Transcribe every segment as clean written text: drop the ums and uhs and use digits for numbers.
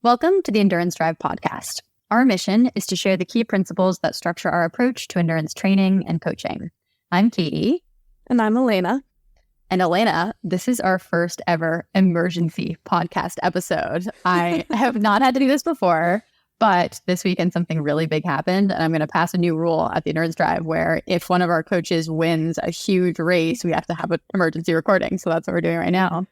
Welcome to the Endurance Drive podcast. Our mission is to share the key principles that structure our approach to endurance training and coaching. I'm Katie. And I'm Elena. And Elena, this is our first ever emergency podcast episode. I have not had to do this before, but this weekend something really big happened, and I'm going to pass a new rule at the Endurance Drive where if one of our coaches wins a huge race, we have to have an emergency recording. So that's what we're doing right now.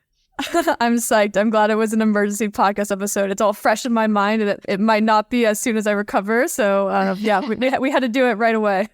I'm psyched. I'm glad it was an emergency podcast episode. It's all fresh in my mind, and it might not be as soon as I recover. So we had to do it right away.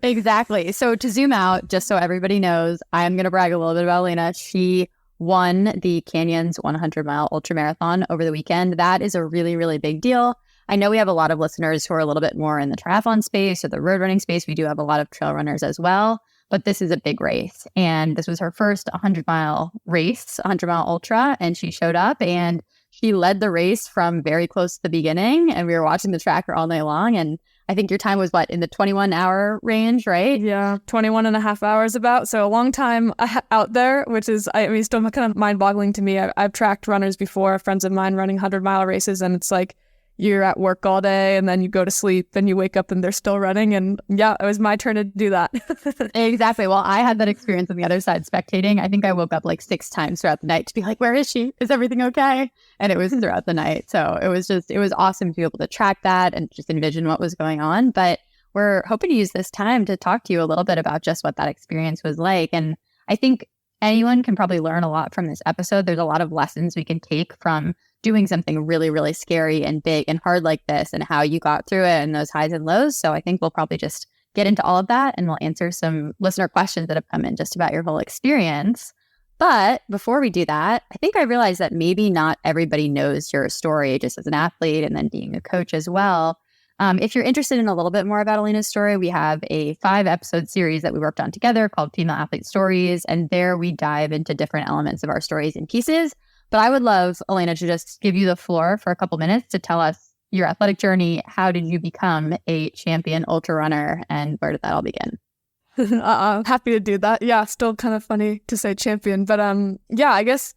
Exactly. So to zoom out, just so everybody knows, I'm going to brag a little bit about Elena. She won the Canyons 100-mile ultramarathon over the weekend. That is a really, really big deal. I know we have a lot of listeners who are a little bit more in the triathlon space or the road running space. We do have a lot of trail runners as well. But this is a big race. And this was her first 100-mile race, 100-mile ultra. And she showed up and she led the race from very close to the beginning. And we were watching the tracker all night long. And I think your time was in the 21-hour range, right? Yeah, 21 and a half hours about. So a long time out there, which is, still kind of mind-boggling to me. I've tracked runners before, friends of mine running 100-mile races. And it's like, you're at work all day and then you go to sleep and you wake up and they're still running. And yeah, it was my turn to do that. Exactly. Well, I had that experience on the other side spectating. I think I woke up like 6 times throughout the night to be like, where is she? Is everything okay? And it was throughout the night. So it was awesome to be able to track that and just envision what was going on. But we're hoping to use this time to talk to you a little bit about just what that experience was like. And I think anyone can probably learn a lot from this episode. There's a lot of lessons we can take from doing something really, really scary and big and hard like this and how you got through it and those highs and lows. So I think we'll probably just get into all of that and we'll answer some listener questions that have come in just about your whole experience. But before we do that, I think I realized that maybe not everybody knows your story just as an athlete and then being a coach as well. If you're interested in a little bit more about Elena's story, we have a 5-episode series that we worked on together called Female Athlete Stories. And there we dive into different elements of our stories and pieces. But I would love, Elena, to just give you the floor for a couple minutes to tell us your athletic journey. How did you become a champion ultra runner and where did that all begin? Happy to do that. Yeah, still kind of funny to say champion. But I guess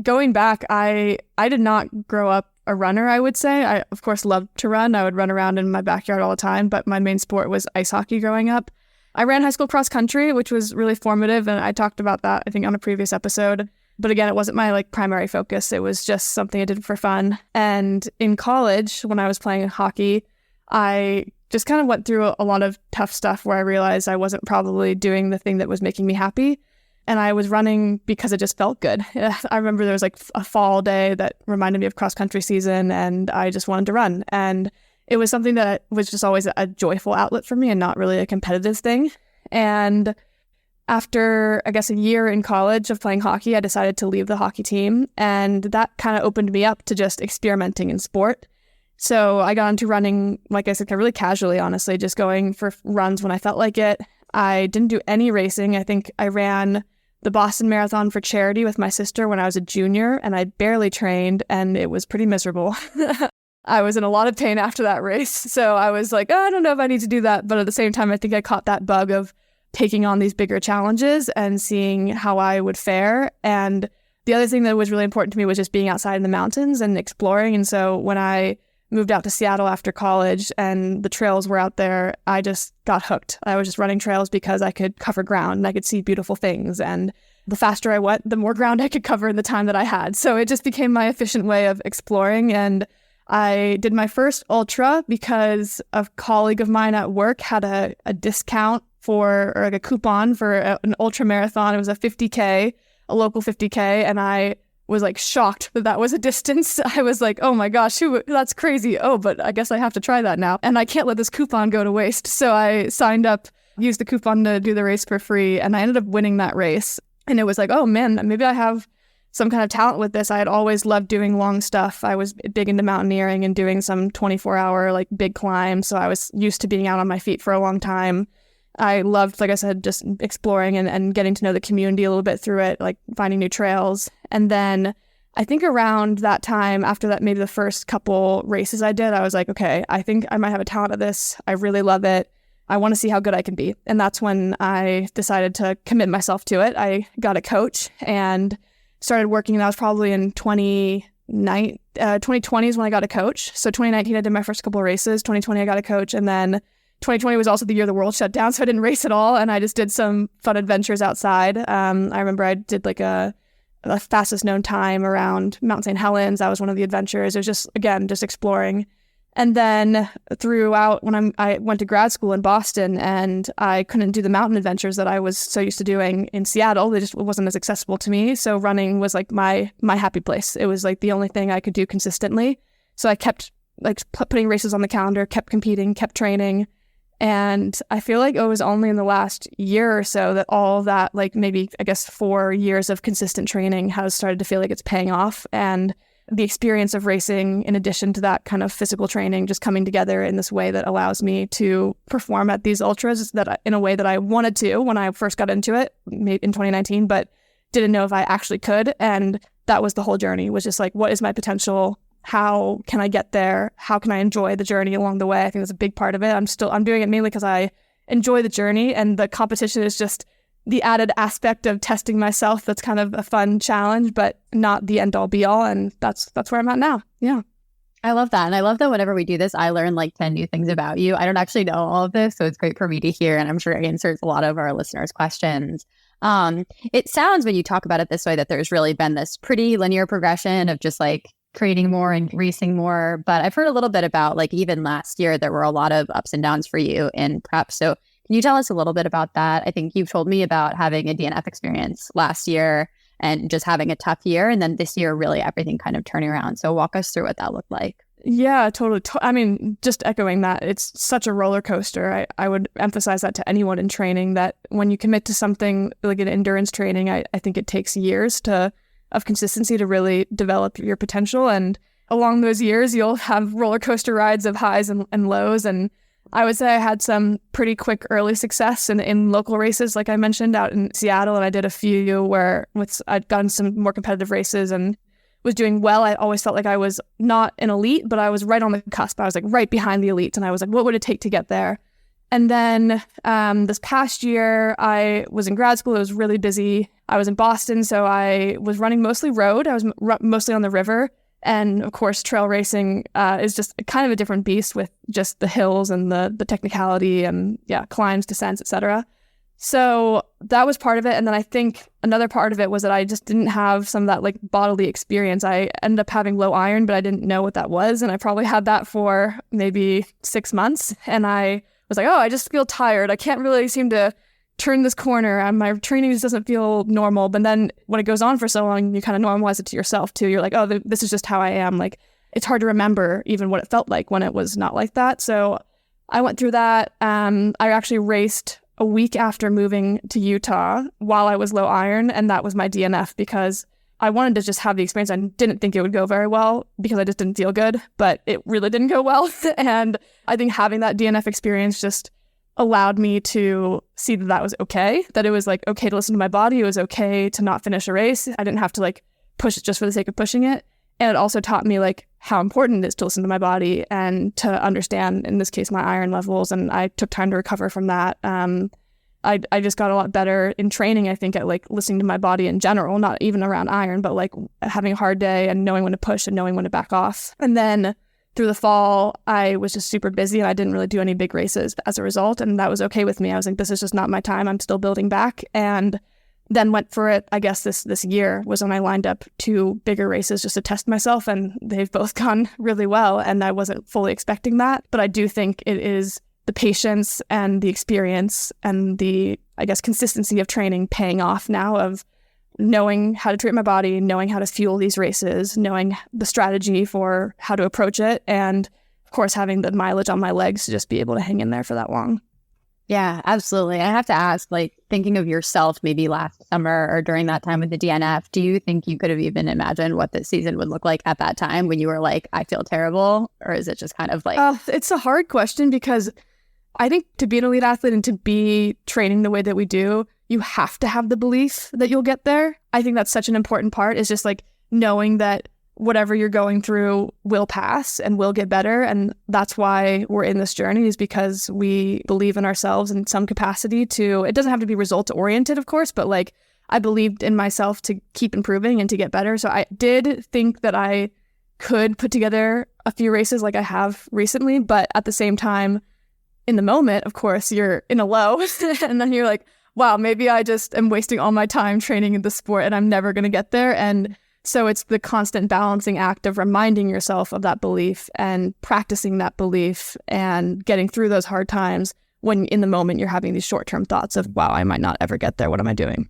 going back, I did not grow up a runner, I would say. I, of course, loved to run. I would run around in my backyard all the time, but my main sport was ice hockey growing up. I ran high school cross country, which was really formative, and I talked about that, I think, on a previous episode. But again, it wasn't my primary focus. It was just something I did for fun. And in college, when I was playing hockey, I just kind of went through a lot of tough stuff where I realized I wasn't probably doing the thing that was making me happy. And I was running because it just felt good. I remember there was a fall day that reminded me of cross-country season, and I just wanted to run. And it was something that was just always a joyful outlet for me and not really a competitive thing. And after, I guess, a year in college of playing hockey, I decided to leave the hockey team. And that kind of opened me up to just experimenting in sport. So I got into running, like I said, really casually, honestly, just going for runs when I felt like it. I didn't do any racing. I think I ran the Boston Marathon for charity with my sister when I was a junior, and I barely trained, and it was pretty miserable. I was in a lot of pain after that race. So I was like, I don't know if I need to do that. But at the same time, I think I caught that bug of taking on these bigger challenges and seeing how I would fare. And the other thing that was really important to me was just being outside in the mountains and exploring. And so when I moved out to Seattle after college and the trails were out there, I just got hooked. I was just running trails because I could cover ground and I could see beautiful things. And the faster I went, the more ground I could cover in the time that I had. So it just became my efficient way of exploring. And I did my first ultra because a colleague of mine at work had a discount or a coupon for an ultra marathon. It was a 50K, a local 50K. And I was shocked that was a distance. I was like, oh my gosh, that's crazy. Oh, but I guess I have to try that now. And I can't let this coupon go to waste. So I signed up, used the coupon to do the race for free. And I ended up winning that race. And it was like, oh man, maybe I have some kind of talent with this. I had always loved doing long stuff. I was big into mountaineering and doing some 24-hour big climbs. So I was used to being out on my feet for a long time. I loved, like I said, just exploring and getting to know the community a little bit through it, finding new trails. And then I think around that time, after that, maybe the first couple races I did, I was like, okay, I think I might have a talent at this. I really love it. I want to see how good I can be. And that's when I decided to commit myself to it. I got a coach and started working. That was probably in 2019 2020 is when I got a coach. So 2019, I did my first couple of races. 2020, I got a coach. And then 2020 was also the year the world shut down. So I didn't race at all. And I just did some fun adventures outside. I remember I did like a fastest known time around Mount St. Helens. That was one of the adventures. It was just, again, just exploring. And then throughout, when I went to grad school in Boston, and I couldn't do the mountain adventures that I was so used to doing in Seattle. It wasn't as accessible to me. So running was like my happy place. It was like the only thing I could do consistently. So I kept like putting races on the calendar, kept competing, kept training. And I feel like it was only in the last year or so that all that, like maybe, I guess, 4 years of consistent training has started to feel like it's paying off. And the experience of racing, in addition to that kind of physical training, just coming together in this way that allows me to perform at these ultras in a way that I wanted to when I first got into it in 2019, but didn't know if I actually could. And that was the whole journey, was just like, what is my potential? How can I get there? How can I enjoy the journey along the way? I think that's a big part of it. I'm doing it mainly because I enjoy the journey, and the competition is just the added aspect of testing myself. That's kind of a fun challenge, but not the end all be all. And that's where I'm at now. Yeah. I love that. And I love that whenever we do this, I learn like 10 new things about you. I don't actually know all of this, so it's great for me to hear. And I'm sure it answers a lot of our listeners' questions. It sounds, when you talk about it this way, that there's really been this pretty linear progression of just like creating more and racing more. But I've heard a little bit about, like, even last year, there were a lot of ups and downs for you in prep. So can you tell us a little bit about that? I think you've told me about having a DNF experience last year and just having a tough year. And then this year, really everything kind of turning around. So walk us through what that looked like. Yeah, totally. I mean, just echoing that, it's such a roller coaster. I would emphasize that to anyone in training, that when you commit to something like an endurance training, I think it takes years of consistency to really develop your potential. And along those years, you'll have roller coaster rides of highs and lows. And I would say I had some pretty quick early success in local races, like I mentioned, out in Seattle. And I did a few where I'd gotten some more competitive races and was doing well. I always felt like I was not an elite, but I was right on the cusp. I was like right behind the elites. And I was like, what would it take to get there? And then this past year, I was in grad school. It was really busy. I was in Boston, so I was running mostly road. I was mostly on the river. And of course, trail racing is just kind of a different beast with just the hills and the technicality and climbs, descents, etc. So that was part of it. And then I think another part of it was that I just didn't have some of that like bodily experience. I ended up having low iron, but I didn't know what that was. And I probably had that for maybe 6 months. And I was like, oh, I just feel tired. I can't really seem to turn this corner, and my training just doesn't feel normal. But then when it goes on for so long, you kind of normalize it to yourself too. You're like, oh, this is just how I am. Like, it's hard to remember even what it felt like when it was not like that. So I went through that. I actually raced a week after moving to Utah while I was low iron, and that was my DNF because I wanted to just have the experience. I didn't think it would go very well because I just didn't feel good, but it really didn't go well. And I think having that DNF experience just allowed me to see that was okay, that it was like okay to listen to my body. It was okay to not finish a race. I didn't have to like push it just for the sake of pushing it. And it also taught me like how important it is to listen to my body and to understand, in this case, my iron levels. And I took time to recover from that. I just got a lot better in training, I think, at like listening to my body in general, not even around iron, but like having a hard day and knowing when to push and knowing when to back off. And then through the fall, I was just super busy and I didn't really do any big races as a result. And that was okay with me. I was like, this is just not my time. I'm still building back. And then went for it, I guess this year was when I lined up 2 bigger races just to test myself, and they've both gone really well. And I wasn't fully expecting that. But I do think it is the patience and the experience and the, I guess, consistency of training paying off now, of knowing how to treat my body, knowing how to fuel these races, knowing the strategy for how to approach it, and of course having the mileage on my legs to just be able to hang in there for that long. Yeah, absolutely. I have to ask, like, thinking of yourself maybe last summer or during that time with the DNF, do you think you could have even imagined what the season would look like at that time when you were like, I feel terrible? Or is it just kind of like... It's a hard question, because I think to be an elite athlete and to be training the way that we do, you have to have the belief that you'll get there. I think that's such an important part, is just like knowing that whatever you're going through will pass and will get better. And that's why we're in this journey, is because we believe in ourselves in some capacity to, it doesn't have to be result oriented, of course, but like I believed in myself to keep improving and to get better. So I did think that I could put together a few races like I have recently, but at the same time, in the moment, of course, you're in a low and then you're like, wow, maybe I just am wasting all my time training in the sport and I'm never going to get there. And so it's the constant balancing act of reminding yourself of that belief and practicing that belief and getting through those hard times when in the moment you're having these short-term thoughts of, wow, I might not ever get there. What am I doing?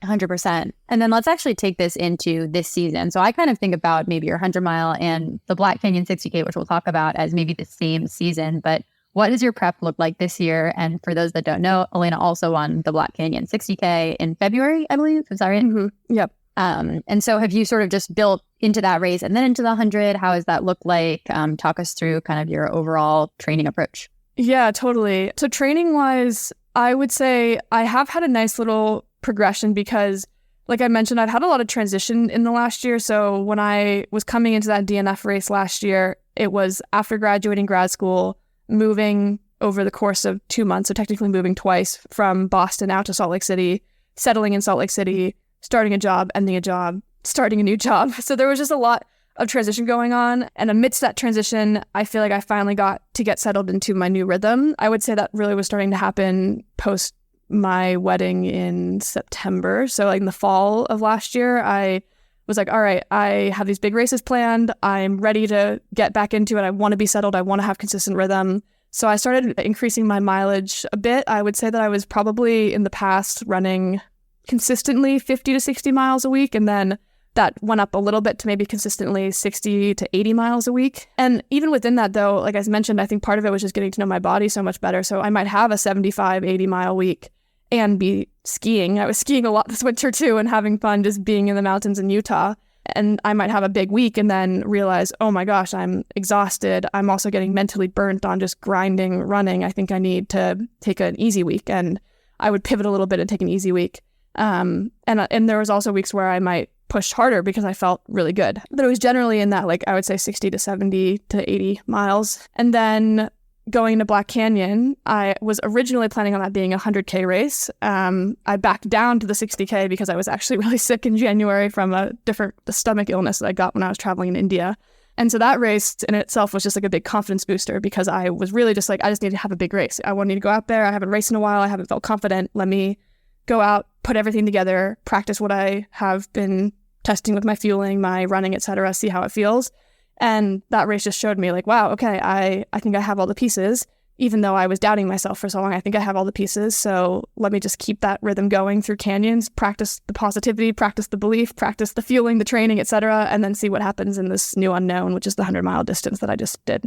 100%. And then let's actually take this into this season. So I kind of think about maybe your 100 mile and the Black Canyon 60K, which we'll talk about as maybe the same season. But what does your prep look like this year? And for those that don't know, Elena also won the Black Canyon 60K in February, I believe. Is that right? Mm-hmm. Yep. And so have you sort of just built into that race and then into the 100? How does that look like? Talk us through kind of your overall training approach. Yeah, totally. So training wise, I would say I have had a nice little progression because, like I mentioned, I've had a lot of transition in the last year. So when I was coming into that DNF race last year, it was after graduating grad school, moving over the course of 2 months, so technically moving twice from Boston out to Salt Lake City, settling in Salt Lake City, starting a job, ending a job, starting a new job. So there was just a lot of transition going on. And amidst that transition, I feel like I finally got to get settled into my new rhythm. I would say that really was starting to happen post my wedding in September. So like in the fall of last year, I was like, all right, I have these big races planned. I'm ready to get back into it. I want to be settled. I want to have consistent rhythm. So I started increasing my mileage a bit. I would say that I was probably in the past running consistently 50 to 60 miles a week. And then that went up a little bit to maybe consistently 60 to 80 miles a week. And even within that though, like I mentioned, I think part of it was just getting to know my body so much better. So I might have a 75, 80 mile week and be skiing. I was skiing a lot this winter too and having fun just being in the mountains in Utah. And I might have a big week and then realize, oh my gosh, I'm exhausted. I'm also getting mentally burnt on just grinding, running. I think I need to take an easy week. And I would pivot a little bit and take an easy week. And there was also weeks where I might push harder because I felt really good. But it was generally in that, like, I would say 60 to 70 to 80 miles. And then going to Black Canyon, I was originally planning on that being a 100K race. I backed down to the 60K because I was actually really sick in January from the stomach illness that I got when I was traveling in India. And so that race in itself was just like a big confidence booster because I was really just like, I just need to have a big race. I wanted to go out there. I haven't raced in a while. I haven't felt confident. Let me go out, put everything together, practice what I have been testing with my fueling, my running, etc., see how it feels. And that race just showed me like, wow, okay, I think I have all the pieces. Even though I was doubting myself for so long, I think I have all the pieces. So let me just keep that rhythm going through canyons, practice the positivity, practice the belief, practice the fueling, the training, etc., and then see what happens in this new unknown, which is the 100-mile distance that I just did.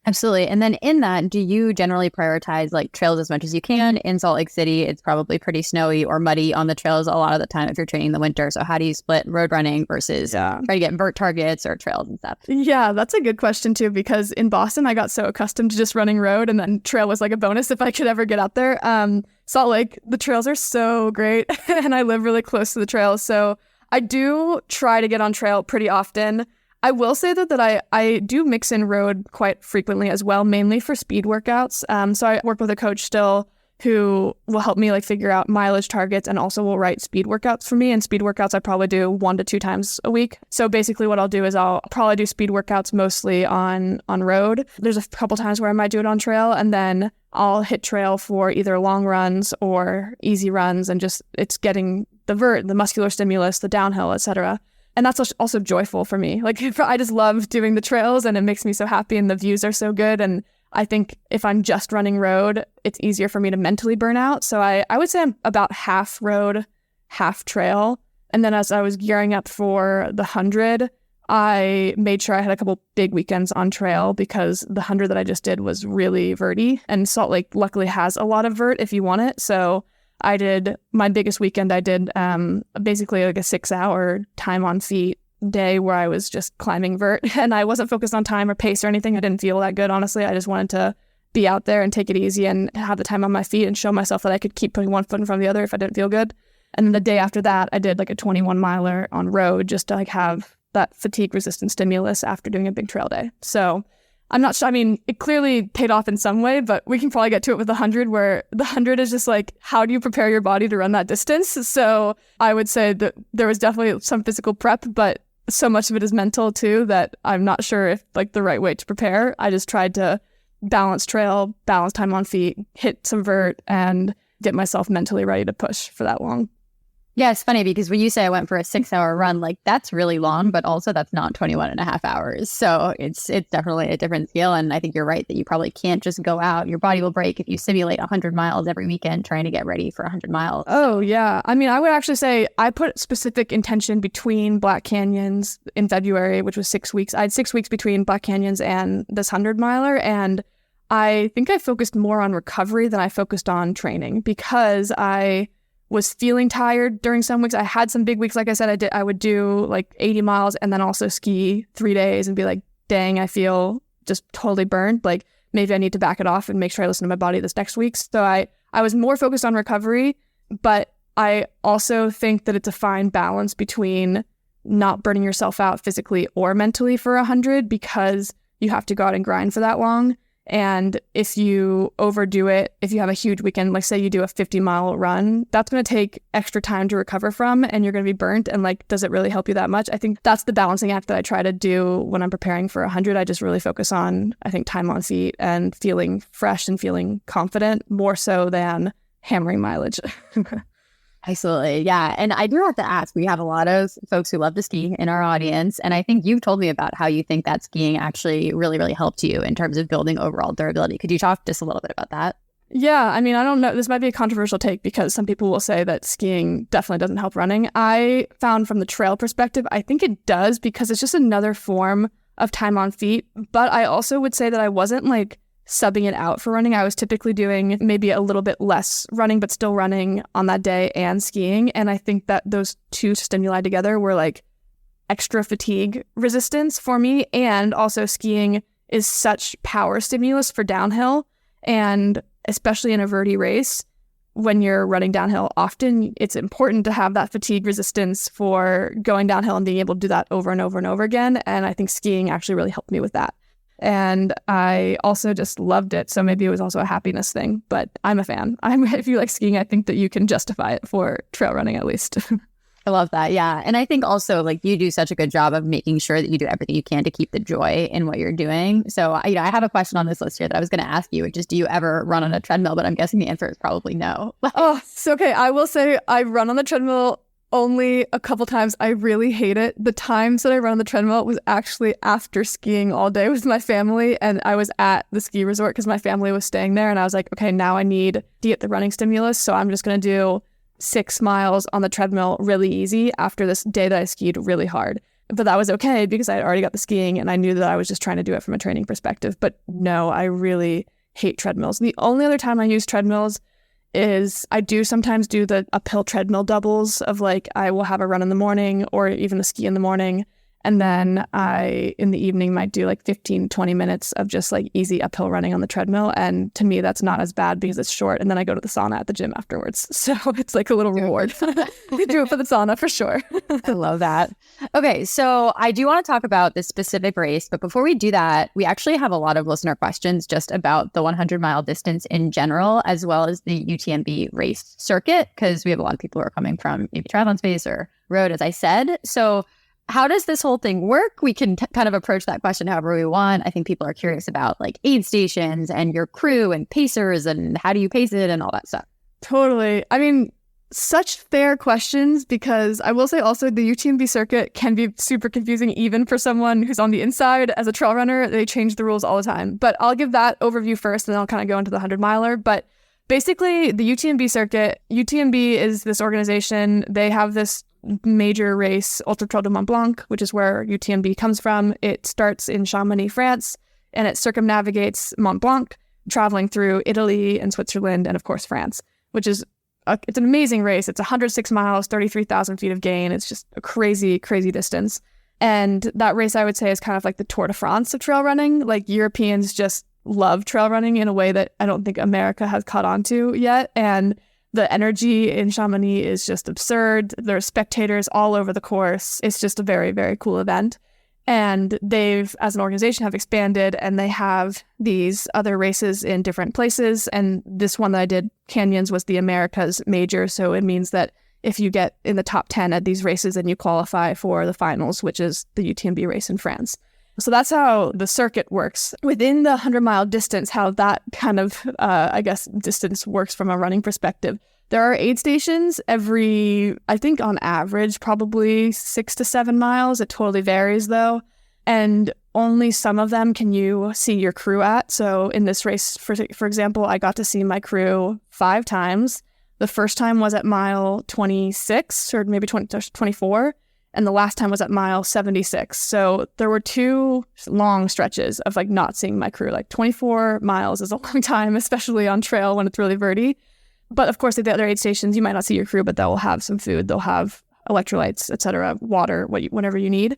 Absolutely. And then in that, do you generally prioritize like trails as much as you can? In Salt Lake City, it's probably pretty snowy or muddy on the trails a lot of the time if you're training in the winter. So how do you split road running versus try to get vert targets or trails and stuff? Yeah, that's a good question too, because in Boston, I got so accustomed to just running road and then trail was like a bonus if I could ever get out there. Salt Lake, the trails are so great and I live really close to the trails. So I do try to get on trail pretty often. I will say that I do mix in road quite frequently as well, mainly for speed workouts. So I work with a coach still who will help me like figure out mileage targets and also will write speed workouts for me. And speed workouts I probably do 1 to 2 times a week. So basically what I'll do is I'll probably do speed workouts mostly on road. There's a couple times where I might do it on trail, and then I'll hit trail for either long runs or easy runs, and just it's getting the vert, the muscular stimulus, the downhill, etc. And that's also joyful for me. Like I just love doing the trails and it makes me so happy and the views are so good. And I think if I'm just running road, it's easier for me to mentally burn out. So I would say I'm about half road, half trail. And then as I was gearing up for the 100, I made sure I had a couple big weekends on trail because the 100 that I just did was really verty. And Salt Lake luckily has a lot of vert if you want it. So I did my biggest weekend. I did basically like a 6-hour time on feet day where I was just climbing vert, and I wasn't focused on time or pace or anything. I didn't feel that good, honestly. I just wanted to be out there and take it easy and have the time on my feet and show myself that I could keep putting one foot in front of the other if I didn't feel good. And then the day after that, I did like a 21 miler on road just to like have that fatigue resistant stimulus after doing a big trail day. So I'm not sure. I mean, it clearly paid off in some way, but we can probably get to it with the 100, where the 100 is just like, how do you prepare your body to run that distance? So I would say that there was definitely some physical prep, but so much of it is mental too that I'm not sure if like the right way to prepare. I just tried to balance trail, balance time on feet, hit some vert, and get myself mentally ready to push for that long. Yeah, it's funny because when you say I went for a 6-hour run, like that's really long, but also that's not 21 and a half hours. So it's definitely a different scale. And I think you're right that you probably can't just go out. Your body will break if you simulate 100 miles every weekend trying to get ready for 100 miles. Oh, yeah. I mean, I would actually say I put specific intention between Black Canyons in February, which was 6 weeks. I had 6 weeks between Black Canyons and this 100-miler. And I think I focused more on recovery than I focused on training because I was feeling tired during some weeks. I had some big weeks. Like I said, I would do like 80 miles and then also ski 3 days and be like, dang, I feel just totally burned. Like maybe I need to back it off and make sure I listen to my body this next week. So I was more focused on recovery, but I also think that it's a fine balance between not burning yourself out physically or mentally for 100 because you have to go out and grind for that long. And if you overdo it, if you have a huge weekend, like say you do a 50-mile run, that's going to take extra time to recover from and you're going to be burnt. And like, does it really help you that much? I think that's the balancing act that I try to do when I'm preparing for 100. I just really focus on, I think, time on feet and feeling fresh and feeling confident more so than hammering mileage. Absolutely. Yeah. And I do have to ask, we have a lot of folks who love to ski in our audience. And I think you've told me about how you think that skiing actually really, really helped you in terms of building overall durability. Could you talk just a little bit about that? Yeah. I mean, I don't know. This might be a controversial take because some people will say that skiing definitely doesn't help running. I found from the trail perspective, I think it does because it's just another form of time on feet. But I also would say that I wasn't like subbing it out for running. I was typically doing maybe a little bit less running, but still running on that day and skiing. And I think that those two stimuli together were like extra fatigue resistance for me. And also skiing is such power stimulus for downhill. And especially in a verti race, when you're running downhill often, it's important to have that fatigue resistance for going downhill and being able to do that over and over and over again. And I think skiing actually really helped me with that. And I also just loved it. So maybe it was also a happiness thing, but I'm a fan. If you like skiing, I think that you can justify it for trail running at least. I love that. Yeah. And I think also like you do such a good job of making sure that you do everything you can to keep the joy in what you're doing. So, I have a question on this list here that I was going to ask you, which is, do you ever run on a treadmill? But I'm guessing the answer is probably no. Oh, it's okay. I will say I run on the treadmill only a couple times. I really hate it. The times that I run on the treadmill was actually after skiing all day with my family. And I was at the ski resort because my family was staying there. And I was like, okay, now I need to get the running stimulus. So I'm just going to do 6 miles on the treadmill really easy after this day that I skied really hard. But that was okay because I had already got the skiing and I knew that I was just trying to do it from a training perspective. But no, I really hate treadmills. The only other time I use treadmills is I do sometimes do the uphill treadmill doubles of like I will have a run in the morning or even a ski in the morning. And then I, in the evening, might do like 15, 20 minutes of just like easy uphill running on the treadmill. And to me, that's not as bad because it's short. And then I go to the sauna at the gym afterwards. So it's like a little reward. We do it for the sauna for sure. I love that. Okay, so I do want to talk about this specific race. But before we do that, we actually have a lot of listener questions just about the 100-mile distance in general, as well as the UTMB race circuit, because we have a lot of people who are coming from maybe triathlon space or road, as I said. So how does this whole thing work? We can kind of approach that question however we want. I think people are curious about like aid stations and your crew and pacers and how do you pace it and all that stuff. Totally. I mean, such fair questions because I will say also the UTMB circuit can be super confusing even for someone who's on the inside. As a trail runner, they change the rules all the time. But I'll give that overview first and then I'll kind of go into the 100-miler. But basically, the UTMB circuit, UTMB is this organization. They have this major race, Ultra Trail du Mont Blanc, which is where UTMB comes from. It starts in Chamonix, France, and it circumnavigates Mont Blanc, traveling through Italy and Switzerland and, of course, France, which is it's an amazing race. It's 106 miles, 33,000 feet of gain. It's just a crazy, crazy distance. And that race, I would say, is kind of like the Tour de France of trail running. Like Europeans just love trail running in a way that I don't think America has caught on to yet. And the energy in Chamonix is just absurd. There are spectators all over the course. It's just a very, very cool event. And they've, as an organization, have expanded and they have these other races in different places. And this one that I did, Canyons, was the Americas major. So it means that if you get in the top 10 at these races, then you qualify for the finals, which is the UTMB race in France. So that's how the circuit works. Within the 100-mile distance, how that kind of, distance works from a running perspective. There are aid stations every, I think on average, probably 6 to 7 miles. It totally varies though. And only some of them can you see your crew at. So in this race, for example, I got to see my crew 5 times. The first time was at mile 26 or maybe 24. And the last time was at mile 76. So there were 2 long stretches of like not seeing my crew. Like 24 miles is a long time, especially on trail when it's really verty. But of course, at the other aid stations, you might not see your crew, but they'll have some food. They'll have electrolytes, etc., water, whatever you need.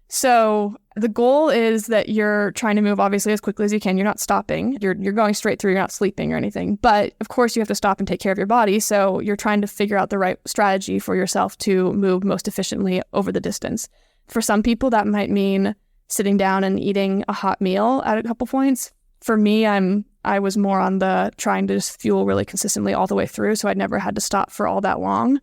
So the goal is that you're trying to move obviously as quickly as you can. You're not stopping. You're going straight through. You're not sleeping or anything. But of course, you have to stop and take care of your body. So you're trying to figure out the right strategy for yourself to move most efficiently over the distance. For some people, that might mean sitting down and eating a hot meal at a couple points. For me, I was more on the trying to just fuel really consistently all the way through. So I never had to stop for all that long.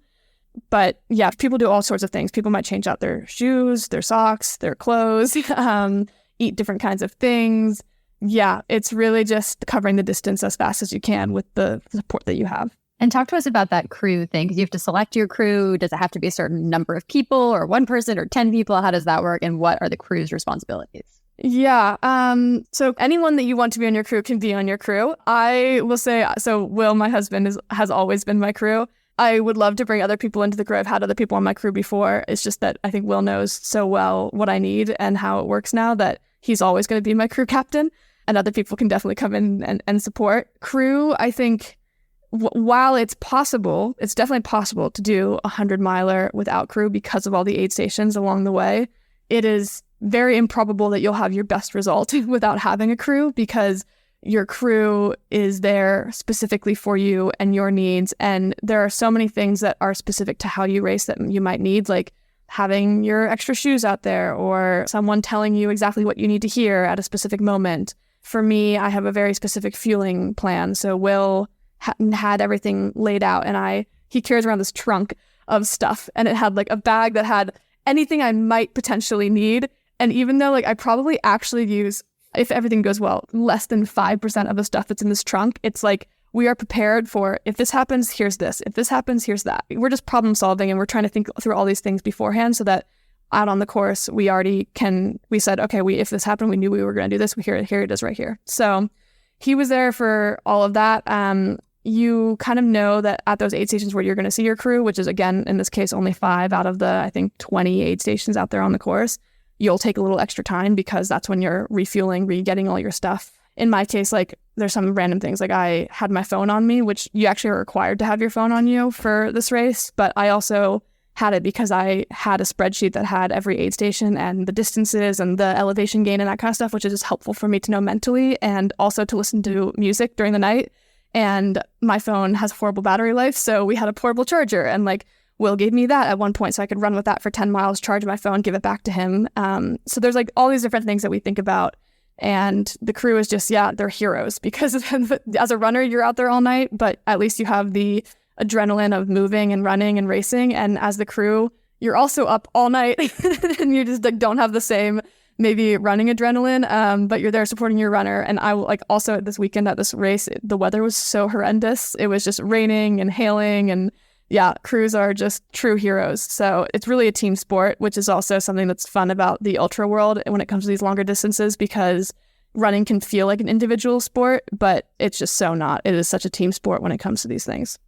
But yeah, people do all sorts of things. People might change out their shoes, their socks, their clothes, eat different kinds of things. Yeah, it's really just covering the distance as fast as you can with the support that you have. And talk to us about that crew thing, because you have to select your crew. Does it have to be a certain number of people or 1 person or 10 people? How does that work? And what are the crew's responsibilities? Yeah. So anyone that you want to be on your crew can be on your crew. I will say, so Will, my husband, has always been my crew. I would love to bring other people into the crew. I've had other people on my crew before. It's just that I think Will knows so well what I need and how it works now that he's always going to be my crew captain, and other people can definitely come in and support. Crew, I think, while it's possible, it's definitely possible to do a 100-miler without crew because of all the aid stations along the way. It is very improbable that you'll have your best result without having a crew, because your crew is there specifically for you and your needs. And there are so many things that are specific to how you race that you might need, like having your extra shoes out there or someone telling you exactly what you need to hear at a specific moment. For me, I have a very specific fueling plan. So Will had everything laid out, and he carries around this trunk of stuff, and it had like a bag that had anything I might potentially need. And even though like I probably actually use, if everything goes well, less than 5% of the stuff that's in this trunk, it's like we are prepared for, if this happens, here's this. If this happens, here's that. We're just problem solving, and we're trying to think through all these things beforehand so that out on the course, we said, okay, if this happened, we knew we were going to do this. Here it is right here. So he was there for all of that. You kind of know that at those aid stations where you're going to see your crew, which is, again, in this case, only 5 out of the, I think, 20 aid stations out there on the course, you'll take a little extra time because that's when you're refueling, getting all your stuff. In my case, like there's some random things, like I had my phone on me, which you actually are required to have your phone on you for this race. But I also had it because I had a spreadsheet that had every aid station and the distances and the elevation gain and that kind of stuff, which is just helpful for me to know mentally and also to listen to music during the night. And my phone has horrible battery life, so we had a portable charger, and like Will gave me that at one point so I could run with that for 10 miles, charge my phone, give it back to him. So there's like all these different things that we think about. And the crew is just, they're heroes because as a runner, you're out there all night, but at least you have the adrenaline of moving and running and racing. And as the crew, you're also up all night and you just like don't have the same maybe running adrenaline, but you're there supporting your runner. And I like also this weekend at this race, the weather was so horrendous. It was just raining and hailing, and crews are just true heroes. So it's really a team sport, which is also something that's fun about the ultra world when it comes to these longer distances, because running can feel like an individual sport, but it's just so not. It is such a team sport when it comes to these things.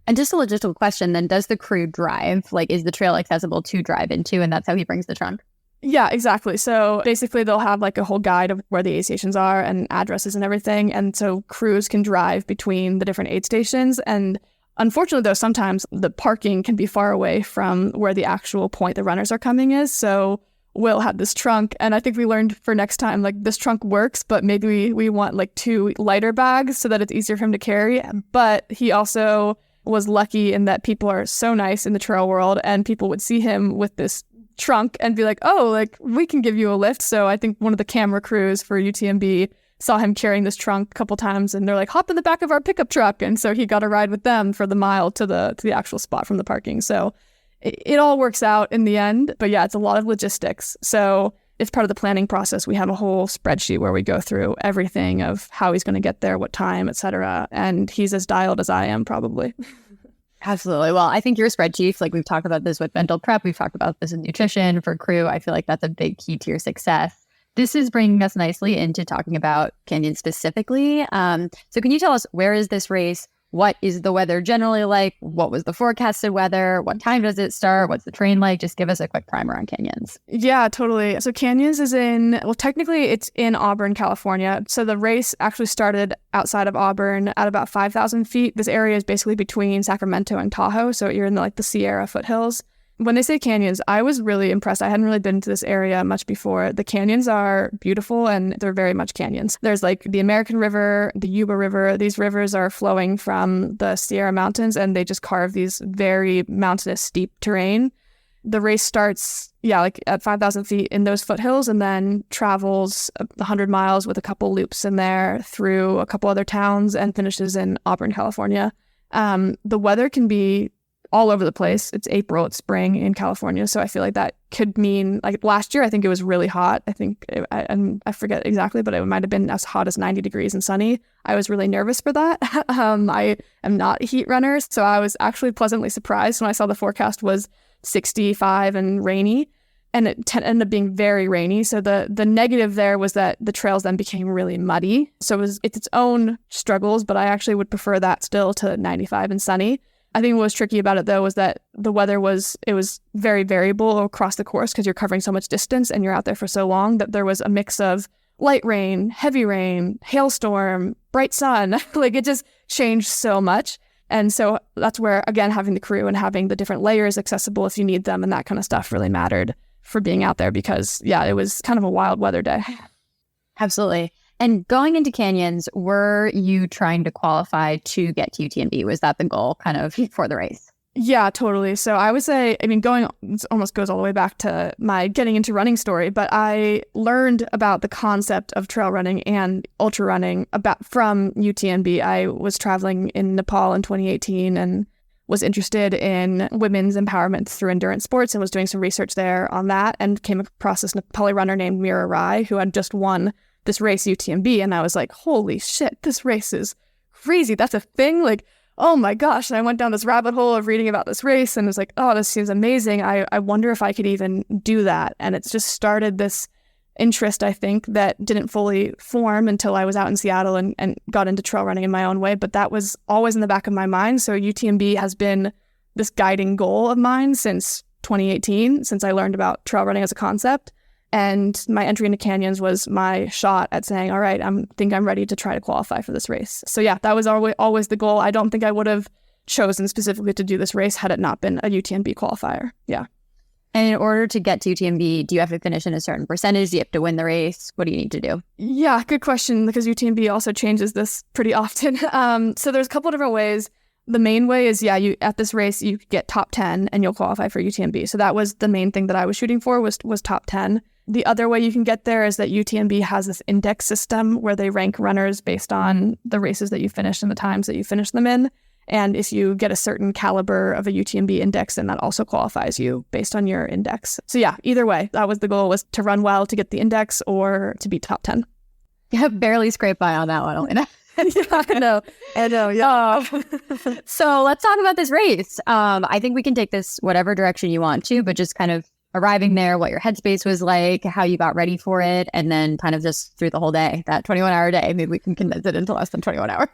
And just a logistical question then, does the crew drive? Like, is the trail accessible to drive into, and that's how he brings the trunk? Yeah, exactly. So basically they'll have like a whole guide of where the aid stations are and addresses and everything. And so crews can drive between the different aid stations. And unfortunately, though, sometimes the parking can be far away from where the actual point the runners are coming is. So Will had this trunk, and I think we learned for next time, like, this trunk works, but maybe we want like 2 lighter bags so that it's easier for him to carry. But he also was lucky in that people are so nice in the trail world, and people would see him with this trunk and be like, oh, like, we can give you a lift. So I think one of the camera crews for UTMB saw him carrying this trunk a couple times, and they're like, hop in the back of our pickup truck. And so he got a ride with them for the mile to the actual spot from the parking. So it all works out in the end. But yeah, it's a lot of logistics. So it's part of the planning process. We have a whole spreadsheet where we go through everything of how he's going to get there, what time, etc. And he's as dialed as I am, probably. Absolutely. Well, I think your spreadsheets, like we've talked about this with mental prep, we've talked about this in nutrition for crew. I feel like that's a big key to your success. This is bringing us nicely into talking about Canyon specifically. So can you tell us, where is this race? What is the weather generally like? What was the forecasted weather? What time does it start? What's the train like? Just give us a quick primer on Canyons. Yeah, totally. So Canyons is technically it's in Auburn, California. So the race actually started outside of Auburn at about 5,000 feet. This area is basically between Sacramento and Tahoe. So you're in the Sierra foothills. When they say canyons, I was really impressed. I hadn't really been to this area much before. The canyons are beautiful, and they're very much canyons. There's the American River, the Yuba River. These rivers are flowing from the Sierra Mountains, and they just carve these very mountainous, steep terrain. The race starts, at 5,000 feet in those foothills, and then travels 100 miles with a couple loops in there through a couple other towns and finishes in Auburn, California. The weather can be all over the place. It's April, it's spring in California. So I feel like that could mean, last year, I think it was really hot. I think, I forget exactly, but it might have been as hot as 90 degrees and sunny. I was really nervous for that. I am not a heat runner. So I was actually pleasantly surprised when I saw the forecast was 65 and rainy. And it ended up being very rainy. So the negative there was that the trails then became really muddy. So it's its own struggles, but I actually would prefer that still to 95 and sunny. I think what was tricky about it, though, was that the weather was very variable across the course because you're covering so much distance and you're out there for so long that there was a mix of light rain, heavy rain, hailstorm, bright sun. It just changed so much. And so that's where, again, having the crew and having the different layers accessible if you need them and that kind of stuff really mattered for being out there because, it was kind of a wild weather day. Absolutely. And going into Canyons, were you trying to qualify to get to UTMB? Was that the goal kind of for the race? Yeah, totally. So I would say, this almost goes all the way back to my getting into running story, but I learned about the concept of trail running and ultra running from UTMB. I was traveling in Nepal in 2018 and was interested in women's empowerment through endurance sports and was doing some research there on that and came across this Nepali runner named Mira Rai who had just won this race UTMB. And I was like, holy shit, this race is crazy. That's a thing. Oh my gosh. And I went down this rabbit hole of reading about this race and was like, oh, this seems amazing. I wonder if I could even do that. And it's just started this interest, I think, that didn't fully form until I was out in Seattle and got into trail running in my own way. But that was always in the back of my mind. So UTMB has been this guiding goal of mine since 2018, since I learned about trail running as a concept. And my entry into Canyons was my shot at saying, all right, I think I'm ready to try to qualify for this race. So yeah, that was always the goal. I don't think I would have chosen specifically to do this race had it not been a UTMB qualifier. Yeah. And in order to get to UTMB, do you have to finish in a certain percentage? Do you have to win the race? What do you need to do? Yeah, good question, because UTMB also changes this pretty often. So there's a couple of different ways. The main way is, you at this race, you get top 10 and you'll qualify for UTMB. So that was the main thing that I was shooting for was top 10. The other way you can get there is that UTMB has this index system where they rank runners based on the races that you finished and the times that you finished them in. And if you get a certain caliber of a UTMB index, then that also qualifies you based on your index. So yeah, either way, that was the goal, was to run well to get the index or to be top 10. Yeah, barely scrape by on that one, Elena. Yeah, I know, yeah. So let's talk about this race. I think we can take this whatever direction you want to, but just kind of arriving there, what your headspace was like, how you got ready for it, and then kind of just through the whole day, that 21-hour day. Maybe we can condense it into less than 21 hours.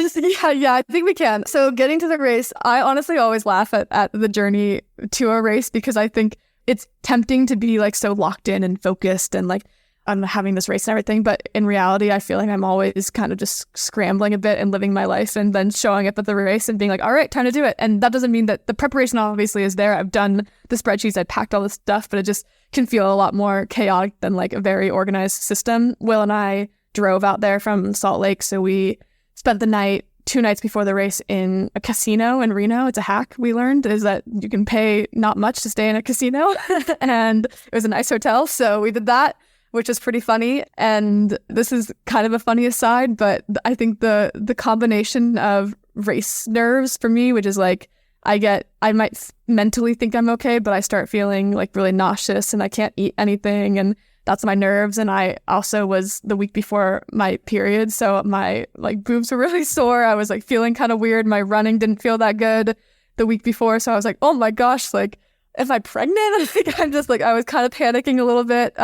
Yeah, I think we can. So getting to the race, I honestly always laugh at the journey to a race because I think it's tempting to be so locked in and focused and I'm having this race and everything. But in reality, I feel like I'm always kind of just scrambling a bit and living my life and then showing up at the race and being like, all right, time to do it. And that doesn't mean that the preparation obviously is there. I've done the spreadsheets, I packed all this stuff, but it just can feel a lot more chaotic than a very organized system. Will and I drove out there from Salt Lake. So we spent the night 2 nights before the race in a casino in Reno. It's a hack we learned, is that you can pay not much to stay in a casino. And it was a nice hotel. So we did that. which is pretty funny. And this is kind of a funny aside, but I think the combination of race nerves for me, which is like, I might mentally think I'm okay, but I start feeling like really nauseous and I can't eat anything, and that's my nerves. And I also was the week before my period, so my like boobs were really sore. I was like feeling kind of weird. My running didn't feel that good the week before, so I was like, oh my gosh, like, am I pregnant? Like, I was kind of panicking a little bit,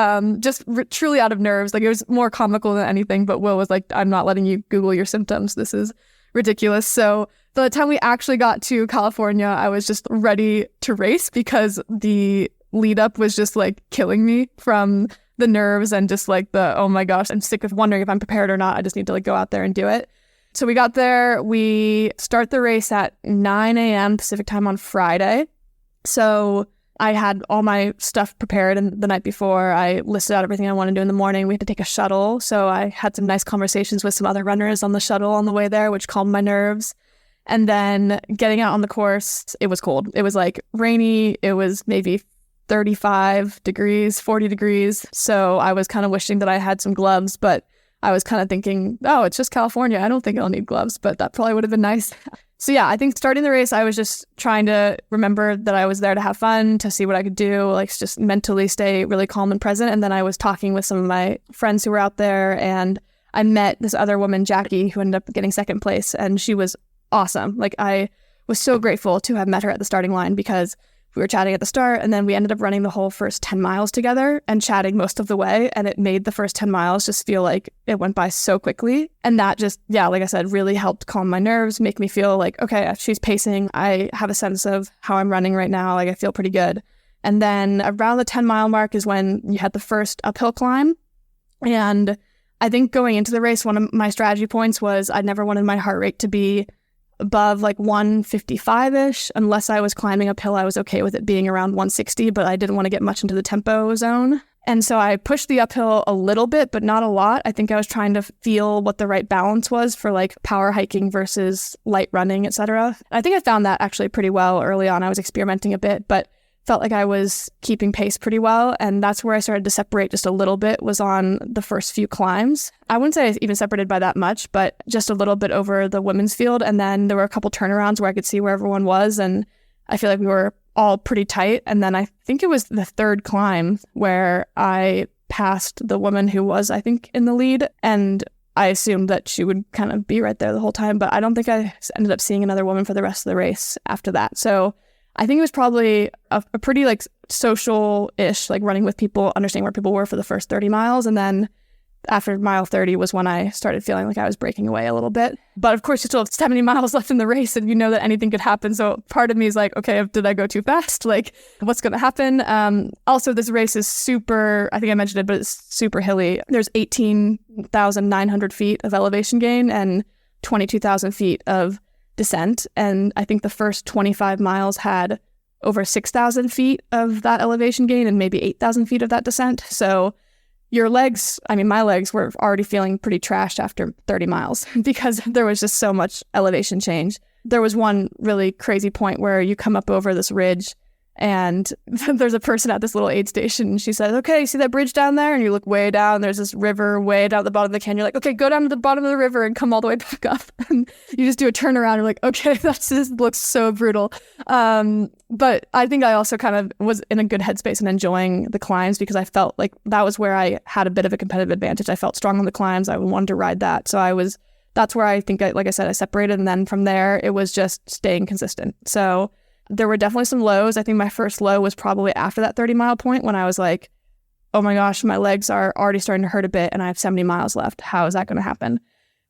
truly out of nerves. Like, it was more comical than anything, but Will was like, I'm not letting you Google your symptoms. This is ridiculous. So by the time we actually got to California, I was just ready to race because the lead up was just like killing me from the nerves and just like oh my gosh, I'm sick of wondering if I'm prepared or not. I just need to like go out there and do it. So we got there, we start the race at 9 a.m. Pacific time on Friday. So I had all my stuff prepared, and the night before I listed out everything I wanted to do in the morning. We had to take a shuttle. So I had some nice conversations with some other runners on the shuttle on the way there, which calmed my nerves. And then getting out on the course, it was cold. It was like rainy. It was maybe 35 degrees, 40 degrees. So I was kind of wishing that I had some gloves, but I was kind of thinking, oh, it's just California. I don't think I'll need gloves, but that probably would have been nice. So yeah, I think starting the race, I was just trying to remember that I was there to have fun, to see what I could do, like just mentally stay really calm and present. And then I was talking with some of my friends who were out there, and I met this other woman, Jackie, who ended up getting second place, and she was awesome. Like, I was so grateful to have met her at the starting line because we were chatting at the start, and then we ended up running the whole first 10 miles together and chatting most of the way. And it made the first 10 miles just feel like it went by so quickly. And that just, yeah, like I said, really helped calm my nerves, make me feel like, okay, she's pacing. I have a sense of how I'm running right now. Like, I feel pretty good. And then around the 10-mile mark is when you had the first uphill climb. And I think going into the race, one of my strategy points was I never wanted my heart rate to be above like 155-ish. Unless I was climbing uphill, I was okay with it being around 160, but I didn't want to get much into the tempo zone. And so I pushed the uphill a little bit, but not a lot. I think I was trying to feel what the right balance was for like power hiking versus light running, etc. I think I found that actually pretty well early on. I was experimenting a bit, but felt like I was keeping pace pretty well. And that's where I started to separate just a little bit, was on the first few climbs. I wouldn't say I even separated by that much, but just a little bit over the women's field. And then there were a couple turnarounds where I could see where everyone was. And I feel like we were all pretty tight. And then I think it was the third climb where I passed the woman who was, I think, in the lead. And I assumed that she would kind of be right there the whole time. But I don't think I ended up seeing another woman for the rest of the race after that. So I think it was probably a pretty like social-ish, like running with people, understanding where people were for the first 30 miles. And then after mile 30 was when I started feeling like I was breaking away a little bit. But of course, you still have 70 miles left in the race, and you know that anything could happen. So part of me is like, okay, did I go too fast? Like, what's going to happen? Also, this race is super, I think I mentioned it, but it's super hilly. There's 18,900 feet of elevation gain and 22,000 feet of descent. And I think the first 25 miles had over 6,000 feet of that elevation gain and maybe 8,000 feet of that descent. So your legs, I mean, my legs were already feeling pretty trashed after 30 miles because there was just so much elevation change. There was one really crazy point where you come up over this ridge and there's a person at this little aid station, and she says, okay, see that bridge down there? And you look way down, there's this river way down at the bottom of the canyon. You're like, okay, go down to the bottom of the river and come all the way back up. And you just do a turnaround. You're like, okay, that just looks so brutal. But I think I also kind of was in a good headspace and enjoying the climbs because I felt like that was where I had a bit of a competitive advantage. I felt strong on the climbs. I wanted to ride that. So that's where I think, like I said, I separated. And then from there, it was just staying consistent. So there were definitely some lows. I think my first low was probably after that 30-mile point when I was like, oh my gosh, my legs are already starting to hurt a bit and I have 70 miles left. How is that going to happen?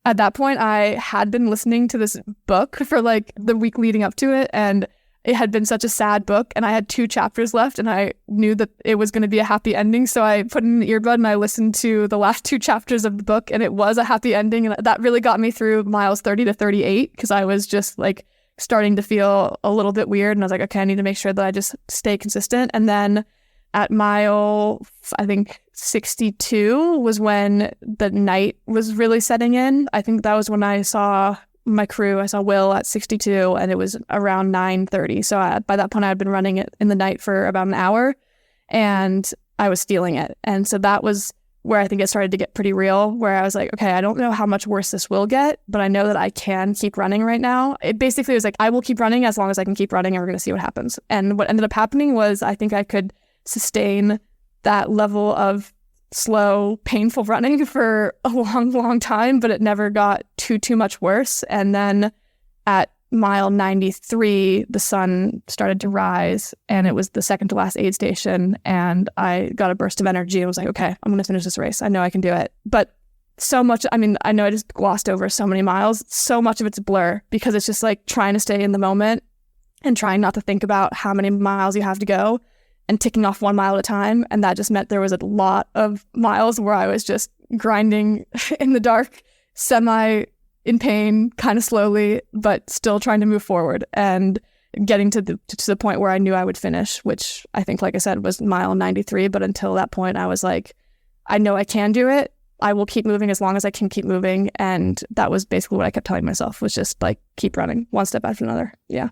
At that point, I had been listening to this book for like the week leading up to it, and it had been such a sad book, and I had 2 chapters left, and I knew that it was going to be a happy ending. So I put in the earbud and I listened to the last 2 chapters of the book, and it was a happy ending. And that really got me through miles 30 to 38 because I was just like starting to feel a little bit weird. And I was like, okay, I need to make sure that I just stay consistent. And then at mile, I think 62 was when the night was really setting in. I think that was when I saw my crew. I saw Will at 62 and it was around 9:30. So by that point I had been running it in the night for about an hour and I was feeling it. And so that was where I think it started to get pretty real, where I was like, okay, I don't know how much worse this will get, but I know that I can keep running right now. It basically was like, I will keep running as long as I can keep running, and we're going to see what happens. And what ended up happening was I think I could sustain that level of slow, painful running for a long, long time, but it never got too much worse. And then at mile 93, the sun started to rise, and it was the second to last aid station, and I got a burst of energy and was like, okay, I'm going to finish this race. I know I can do it. But so much, I mean, I know I just glossed over so many miles. So much of it's a blur, because it's just like trying to stay in the moment and trying not to think about how many miles you have to go and ticking off 1 mile at a time. And that just meant there was a lot of miles where I was just grinding in the dark, semi in pain, kind of slowly, but still trying to move forward and getting to the point where I knew I would finish, which I think, like I said, was mile 93. But until that point, I was like, I know I can do it. I will keep moving as long as I can keep moving. And that was basically what I kept telling myself, was just like, keep running one step after another. Yeah.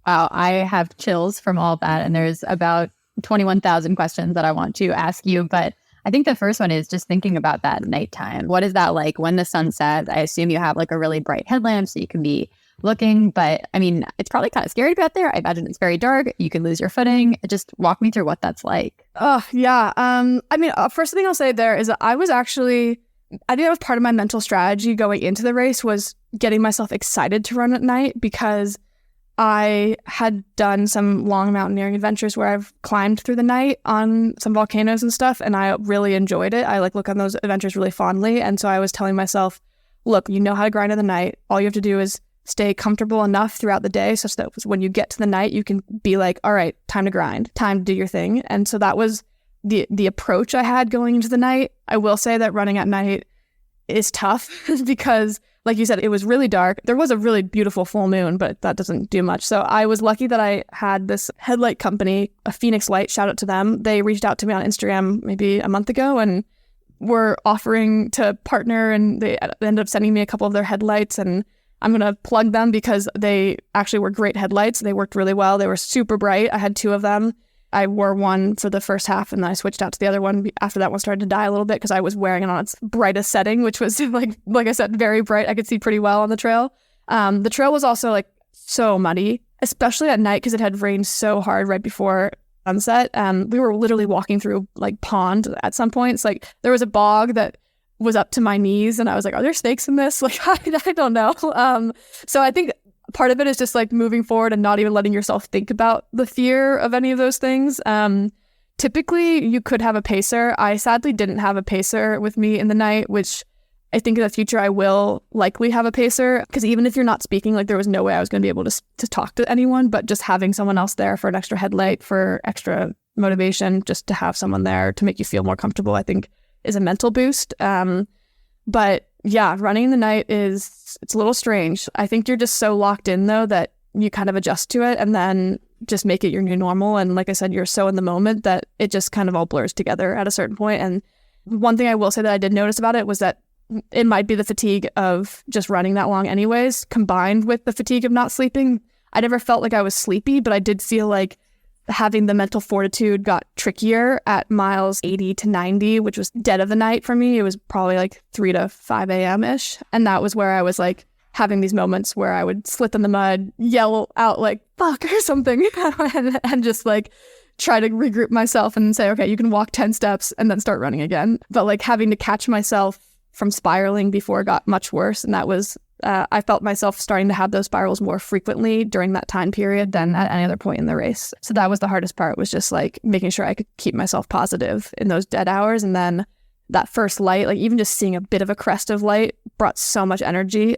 Wow. I have chills from all of that. And there's about 21,000 questions that I want to ask you, but I think the first one is just thinking about that nighttime. What is that like when the sun sets? I assume you have like a really bright headlamp so you can be looking, but I mean, it's probably kind of scary to be out there. I imagine it's very dark. You can lose your footing. Just walk me through what that's like. Oh, yeah. I mean, first thing I'll say there is that I think that was part of my mental strategy going into the race, was getting myself excited to run at night, because I had done some long mountaineering adventures where I've climbed through the night on some volcanoes and stuff, and I really enjoyed it. I like look on those adventures really fondly. And so I was telling myself, look, you know how to grind in the night. All you have to do is stay comfortable enough throughout the day such that when you get to the night, you can be like, all right, time to grind, time to do your thing. And so that was the approach I had going into the night. I will say that running at night is tough because, like you said, it was really dark. There was a really beautiful full moon, but that doesn't do much. So I was lucky that I had this headlight company, a Phoenix Light, shout out to them. They reached out to me on Instagram maybe a month ago and were offering to partner, and they ended up sending me a couple of their headlights, and I'm going to plug them because they actually were great headlights. They worked really well. They were super bright. I had 2 of them. I wore one for the first half, and then I switched out to the other one after that one started to die a little bit, because I was wearing it on its brightest setting, which was like I said, very bright. I could see pretty well on the trail. The trail was also like so muddy, especially at night, because it had rained so hard right before sunset. We were literally walking through like pond at some points. Like there was a bog that was up to my knees, and I was like, are there snakes in this? Like, I don't know. So I think part of it is just like moving forward and not even letting yourself think about the fear of any of those things. Typically, you could have a pacer. I sadly didn't have a pacer with me in the night, which I think in the future I will likely have a pacer, because even if you're not speaking, like there was no way I was going to be able to talk to anyone, but just having someone else there for an extra headlight, for extra motivation, just to have someone there to make you feel more comfortable, I think is a mental boost. But yeah, running in the night it's a little strange. I think you're just so locked in though that you kind of adjust to it and then just make it your new normal. And like I said, you're so in the moment that it just kind of all blurs together at a certain point. And one thing I will say that I did notice about it was that it might be the fatigue of just running that long anyways, combined with the fatigue of not sleeping. I never felt like I was sleepy, but I did feel like having the mental fortitude got trickier at miles 80 to 90, which was dead of the night for me. It was probably like 3 to 5 a.m.-ish. And that was where I was like having these moments where I would slip in the mud, yell out like, fuck or something, and just like try to regroup myself and say, okay, you can walk 10 steps and then start running again. But like having to catch myself from spiraling before it got much worse. And that was, I felt myself starting to have those spirals more frequently during that time period than at any other point in the race. So that was the hardest part, was just like making sure I could keep myself positive in those dead hours. And then that first light, like even just seeing a bit of a crest of light brought so much energy.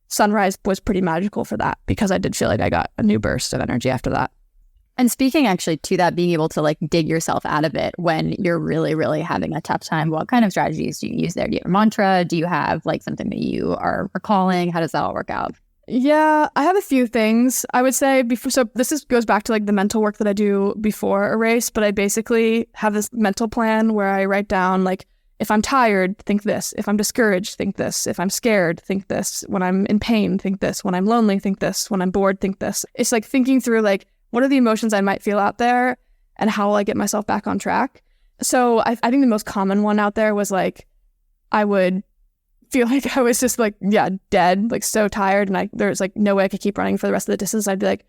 Sunrise was pretty magical for that, because I did feel like I got a new burst of energy after that. And speaking actually to that, being able to like dig yourself out of it when you're really, really having a tough time, what kind of strategies do you use there? Do you have a mantra? Do you have like something that you are recalling? How does that all work out? Yeah, I have a few things I would say before. So goes back to like the mental work that I do before a race, but I basically have this mental plan where I write down like, if I'm tired, think this. If I'm discouraged, think this. If I'm scared, think this. When I'm in pain, think this. When I'm lonely, think this. When I'm bored, think this. It's like thinking through like, what are the emotions I might feel out there and how will I get myself back on track? So I think the most common one out there was like, I would feel like I was just like, dead, like so tired. And there's like no way I could keep running for the rest of the distance. I'd be like,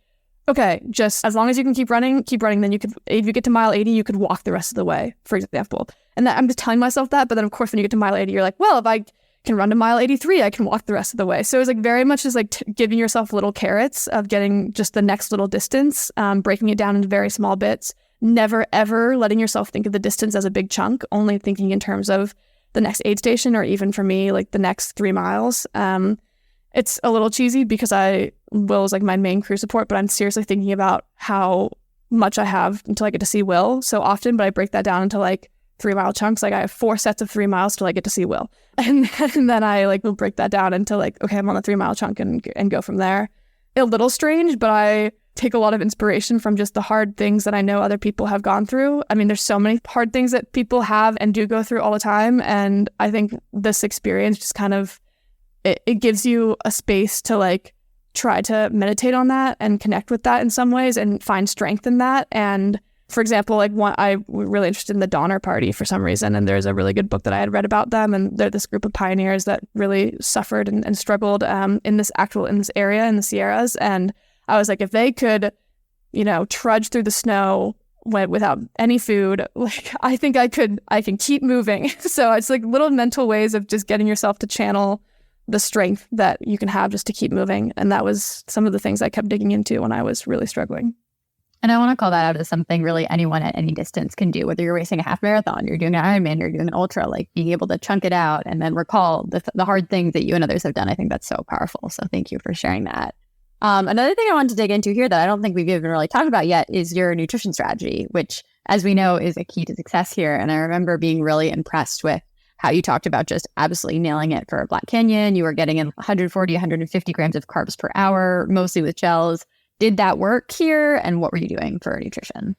okay, just as long as you can keep running. Then you could, if you get to mile 80, you could walk the rest of the way, for example. And I'm just telling myself that. But then of course, when you get to mile 80, you're like, well, if I can run to mile 83, I can walk the rest of the way. So it was like very much just like giving yourself little carrots of getting just the next little distance, breaking it down into very small bits, never ever letting yourself think of the distance as a big chunk, only thinking in terms of the next aid station, or even for me, like the next 3 miles. It's a little cheesy because Will is like my main crew support, but I'm seriously thinking about how much I have until I get to see Will so often, but I break that down into like 3 mile chunks. Like I have 4 sets of 3 miles till I get to see Will. And then I like will break that down into like, okay, I'm on the 3 mile chunk and go from there. A little strange, but I take a lot of inspiration from just the hard things that I know other people have gone through. I mean, there's so many hard things that people have and do go through all the time. And I think this experience just kind of, it gives you a space to like try to meditate on that and connect with that in some ways and find strength in that. And for example, like I was really interested in the Donner Party for some reason. And there's a really good book that I had read about them. And they're this group of pioneers that really suffered and struggled in this area in the Sierras. And I was like, if they could, trudge through the snow without any food, like I think I can keep moving. So it's like little mental ways of just getting yourself to channel the strength that you can have just to keep moving. And that was some of the things I kept digging into when I was really struggling. And I want to call that out as something really anyone at any distance can do, whether you're racing a half marathon, you're doing an Ironman, you're doing an ultra, like being able to chunk it out and then recall the hard things that you and others have done. I think that's so powerful. So thank you for sharing that. Another thing I wanted to dig into here that I don't think we've even really talked about yet is your nutrition strategy, which, as we know, is a key to success here. And I remember being really impressed with how you talked about just absolutely nailing it for Black Canyon. You were getting in 140, 150 grams of carbs per hour, mostly with gels. Did that work here? And what were you doing for nutrition?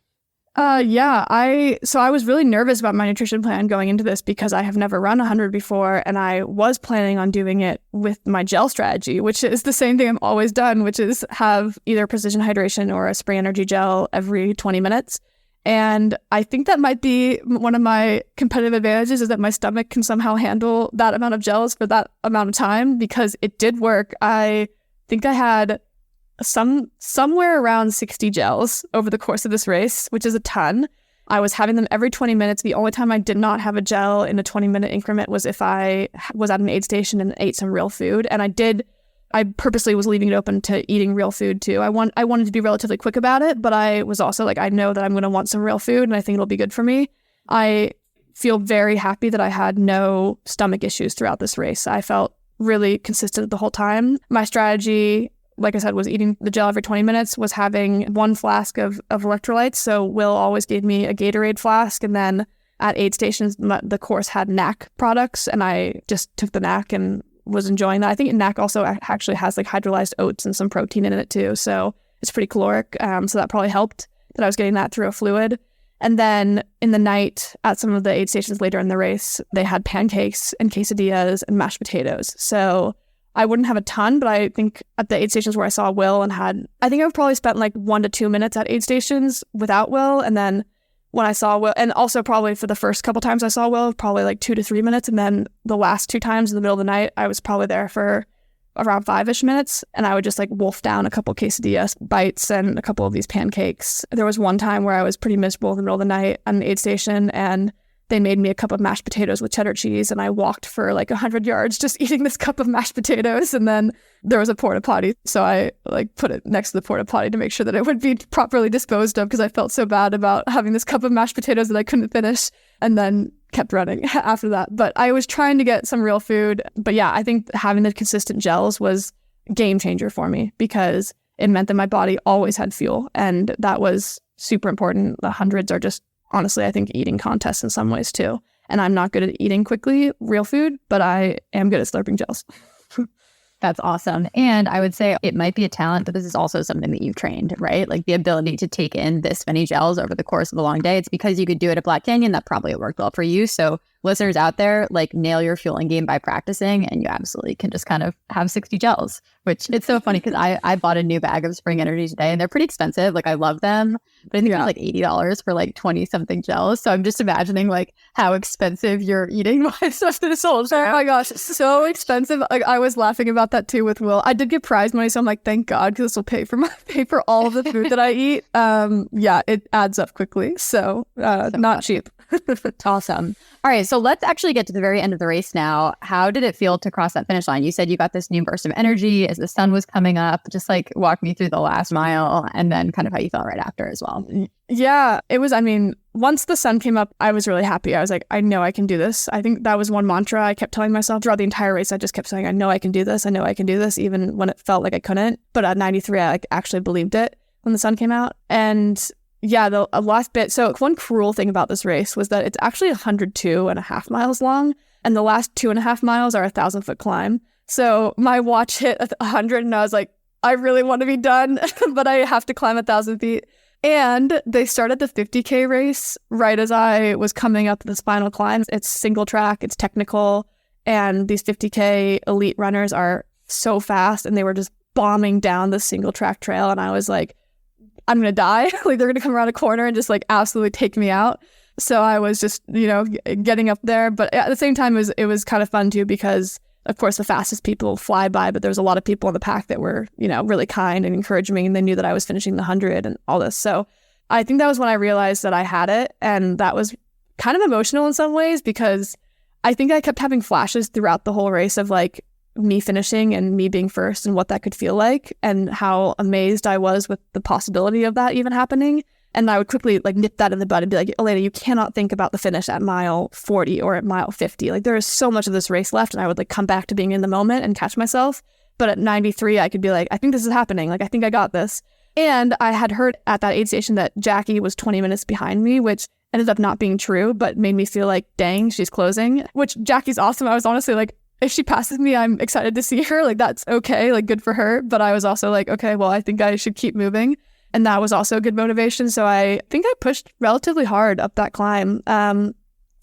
I was really nervous about my nutrition plan going into this because I have never run 100 before, and I was planning on doing it with my gel strategy, which is the same thing I've always done, which is have either precision hydration or a spring energy gel every 20 minutes. And I think that might be one of my competitive advantages, is that my stomach can somehow handle that amount of gels for that amount of time, because it did work. I think I had somewhere around 60 gels over the course of this race, which is a ton. I was having them every 20 minutes. The only time I did not have a gel in a 20-minute increment was if I was at an aid station and ate some real food. And I purposely was leaving it open to eating real food too. I wanted to be relatively quick about it, but I was also like, I know that I'm going to want some real food and I think it'll be good for me. I feel very happy that I had no stomach issues throughout this race. I felt really consistent the whole time. My strategy, like I said, was eating the gel every 20 minutes, was having 1 flask of electrolytes. So Will always gave me a Gatorade flask. And then at aid stations, the course had NAC products, and I just took the NAC and was enjoying that. I think NAC also actually has like hydrolyzed oats and some protein in it too. So it's pretty caloric. So that probably helped that I was getting that through a fluid. And then in the night at some of the aid stations later in the race, they had pancakes and quesadillas and mashed potatoes. So I wouldn't have a ton, but I think at the aid stations where I saw Will I think I've probably spent like 1 to 2 minutes at aid stations without Will. And then when I saw Will, and also probably for the first couple times I saw Will, probably like 2 to 3 minutes. And then the last 2 times in the middle of the night, I was probably there for around 5-ish minutes. And I would just like wolf down a couple quesadilla bites and a couple of these pancakes. There was one time where I was pretty miserable in the middle of the night at an aid station, and they made me a cup of mashed potatoes with cheddar cheese, and I walked for like 100 yards just eating this cup of mashed potatoes. And then there was a porta potty, so I like put it next to the porta potty to make sure that it would be properly disposed of, because I felt so bad about having this cup of mashed potatoes that I couldn't finish, and then kept running after that. But I was trying to get some real food. But yeah, I think having the consistent gels was a game changer for me, because it meant that my body always had fuel, and that was super important. The hundreds are just, honestly, I think, eating contests in some ways too. And I'm not good at eating quickly real food, but I am good at slurping gels. That's awesome. And I would say it might be a talent, but this is also something that you've trained, right? Like the ability to take in this many gels over the course of a long day. It's because you could do it at Black Canyon. That probably worked well for you. So listeners out there, like nail your fueling game by practicing, and you absolutely can just kind of have 60 gels, which it's so funny because I bought a new bag of Spring Energy today and they're pretty expensive. Like I love them, but I think it's like $80 for like 20 something gels. So I'm just imagining like how expensive your eating was of this whole show. Oh my gosh, so expensive. Like I was laughing about that too with Will. I did get prize money, so I'm like, thank God, because this will pay for all of the food that I eat. Yeah, it adds up quickly. So not cheap. Awesome. All right, so let's actually get to the very end of the race now. How did it feel to cross that finish line? You said you got this new burst of energy as the sun was coming up. Just like walk me through the last mile and then kind of how you felt right after as well. Yeah, it was, I mean, once the sun came up, I was really happy. I was like, I know I can do this. I think that was one mantra I kept telling myself throughout the entire race. I just kept saying, I know I can do this. I know I can do this, even when it felt like I couldn't. But at 93, I actually believed it when the sun came out. And yeah, the last bit. So one cruel thing about this race was that it's actually 102.5 miles long. And the last 2.5 miles are a 1,000-foot climb. So my watch hit 100 and I was like, I really want to be done, but I have to climb 1,000 feet. And they started the 50K race right as I was coming up this final climb. It's single track, it's technical, and these 50K elite runners are so fast, and they were just bombing down the single track trail. And I was like, I'm going to die. Like they're going to come around a corner and just like absolutely take me out. So I was just, getting up there. But at the same time, it was kind of fun too, because of course the fastest people fly by, but there was a lot of people in the pack that were, really kind and encouraging me, and they knew that I was finishing the 100 and all this. So I think that was when I realized that I had it. And that was kind of emotional in some ways, because I think I kept having flashes throughout the whole race of like me finishing and me being first and what that could feel like and how amazed I was with the possibility of that even happening. And I would quickly like nip that in the bud and be like, Elena, you cannot think about the finish at mile 40 or at mile 50. Like there is so much of this race left, and I would like come back to being in the moment and catch myself. But at 93, I could be like, I think this is happening. Like, I think I got this. And I had heard at that aid station that Jackie was 20 minutes behind me, which ended up not being true, but made me feel like, dang, she's closing, which Jackie's awesome. I was honestly like, if she passes me, I'm excited to see her. Like, that's okay. Like, good for her. But I was also like, okay, well, I think I should keep moving. And that was also good motivation. So I think I pushed relatively hard up that climb.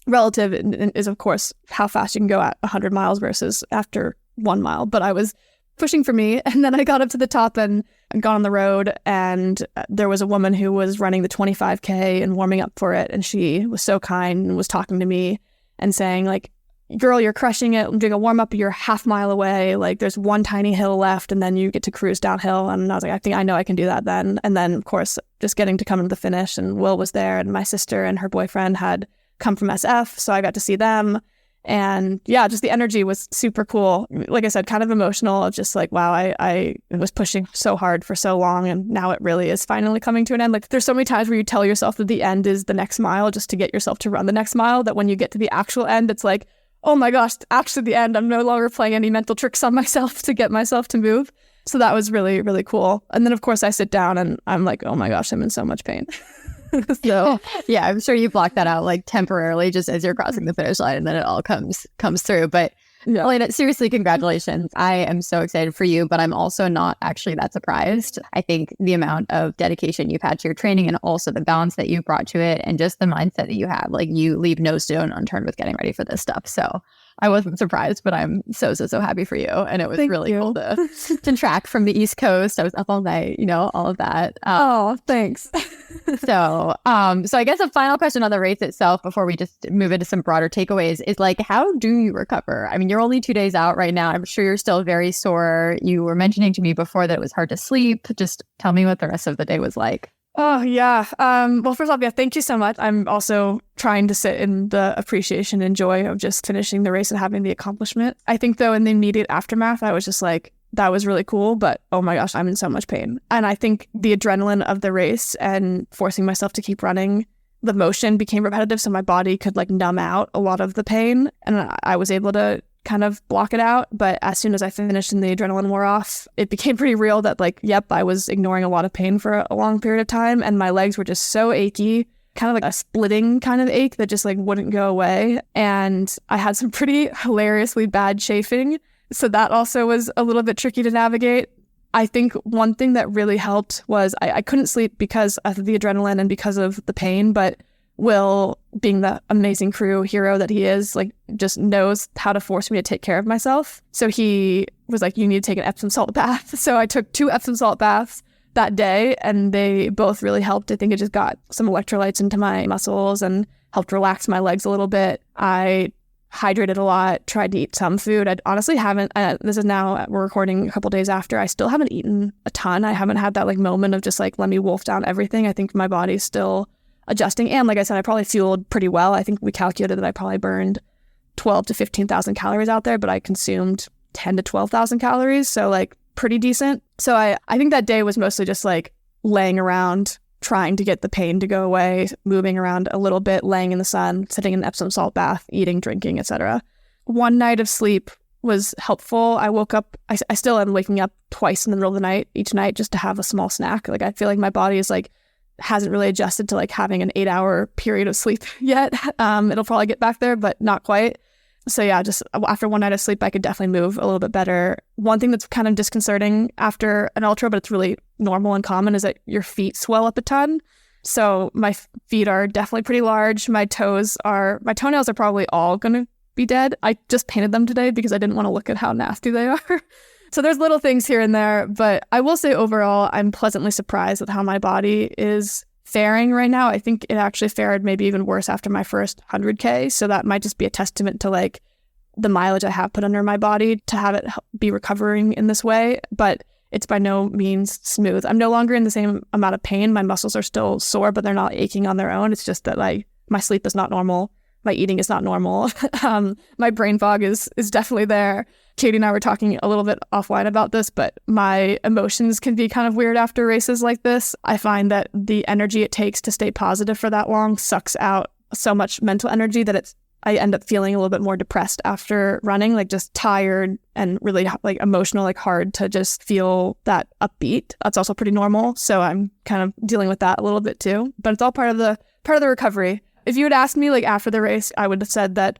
Relative is, of course, how fast you can go at 100 miles versus after 1 mile. But I was pushing for me. And then I got up to the top and got on the road. And there was a woman who was running the 25K and warming up for it. And she was so kind and was talking to me and saying, like, girl, you're crushing it. I'm doing a warm up. You're half mile away. Like there's one tiny hill left and then you get to cruise downhill. And I was like, I know I can do that then. And then of course, just getting to come to the finish, and Will was there, and my sister and her boyfriend had come from SF. So I got to see them. And yeah, just the energy was super cool. Like I said, kind of emotional. Just like, wow, I was pushing so hard for so long, and now it really is finally coming to an end. Like there's so many times where you tell yourself that the end is the next mile just to get yourself to run the next mile, that when you get to the actual end, it's like, oh my gosh, actually the end, I'm no longer playing any mental tricks on myself to get myself to move. So that was really, really cool. And then of course I sit down and I'm like, oh my gosh, I'm in so much pain. So yeah, I'm sure you blocked that out like temporarily just as you're crossing the finish line, and then it all comes through. But yeah. Elena, seriously, congratulations. I am so excited for you, but I'm also not actually that surprised. I think the amount of dedication you've had to your training, and also the balance that you brought to it, and just the mindset that you have, like you leave no stone unturned with getting ready for this stuff. So I wasn't surprised, but I'm so happy for you. And it was really cool to track from the East Coast. I was up all night, all of that. Oh, thanks. So I guess a final question on the race itself before we just move into some broader takeaways is like, how do you recover? I mean, you're only 2 days out right now. I'm sure you're still very sore. You were mentioning to me before that it was hard to sleep. Just tell me what the rest of the day was like. Oh, yeah. Well, first off, yeah, thank you so much. I'm also trying to sit in the appreciation and joy of just finishing the race and having the accomplishment. I think, though, in the immediate aftermath, I was just like, that was really cool, but oh my gosh, I'm in so much pain. And I think the adrenaline of the race and forcing myself to keep running, the motion became repetitive, so my body could like numb out a lot of the pain. And I was able to kind of block it out. But as soon as I finished and the adrenaline wore off, it became pretty real that like, yep, I was ignoring a lot of pain for a long period of time. And my legs were just so achy, kind of like a splitting kind of ache that just like wouldn't go away. And I had some pretty hilariously bad chafing. So that also was a little bit tricky to navigate. I think one thing that really helped was I couldn't sleep because of the adrenaline and because of the pain, but Will being the amazing crew hero that he is, like just knows how to force me to take care of myself. So he was like, you need to take an Epsom salt bath. So I took 2 Epsom salt baths that day, and they both really helped. I think it just got some electrolytes into my muscles and helped relax my legs a little bit. I hydrated a lot, tried to eat some food. I honestly haven't, this is now, we're recording a couple days after, I still haven't eaten a ton. I haven't had that like moment of just like, let me wolf down everything. I think my body's still adjusting. And like I said, I probably fueled pretty well. I think we calculated that I probably burned 12 to 15,000 calories out there, but I consumed 10 to 12,000 calories. So like pretty decent. So I think that day was mostly just like laying around, trying to get the pain to go away, moving around a little bit, laying in the sun, sitting in an Epsom salt bath, eating, drinking, etc. One night of sleep was helpful. I woke up, I still am waking up twice in the middle of the night, each night, just to have a small snack. Like I feel like my body is like, hasn't really adjusted to like having an 8-hour period of sleep yet. It'll probably get back there, but not quite. So yeah, just after one night of sleep, I could definitely move a little bit better. One thing that's kind of disconcerting after an ultra, but it's really normal and common, is that your feet swell up a ton. So my feet are definitely pretty large. My toenails are probably all going to be dead. I just painted them today because I didn't want to look at how nasty they are. So there's little things here and there, but I will say overall, I'm pleasantly surprised with how my body is faring right now. I think it actually fared maybe even worse after my first 100K. So that might just be a testament to like the mileage I have put under my body to have it be recovering in this way. But it's by no means smooth. I'm no longer in the same amount of pain. My muscles are still sore, but they're not aching on their own. It's just that like my sleep is not normal. My eating is not normal. My brain fog is definitely there. Katie and I were talking a little bit offline about this, but my emotions can be kind of weird after races like this. I find that the energy it takes to stay positive for that long sucks out so much mental energy that I end up feeling a little bit more depressed after running, like just tired and really like emotional, like hard to just feel that upbeat. That's also pretty normal. So I'm kind of dealing with that a little bit too, but it's all part of the recovery. If you had asked me like after the race, I would have said that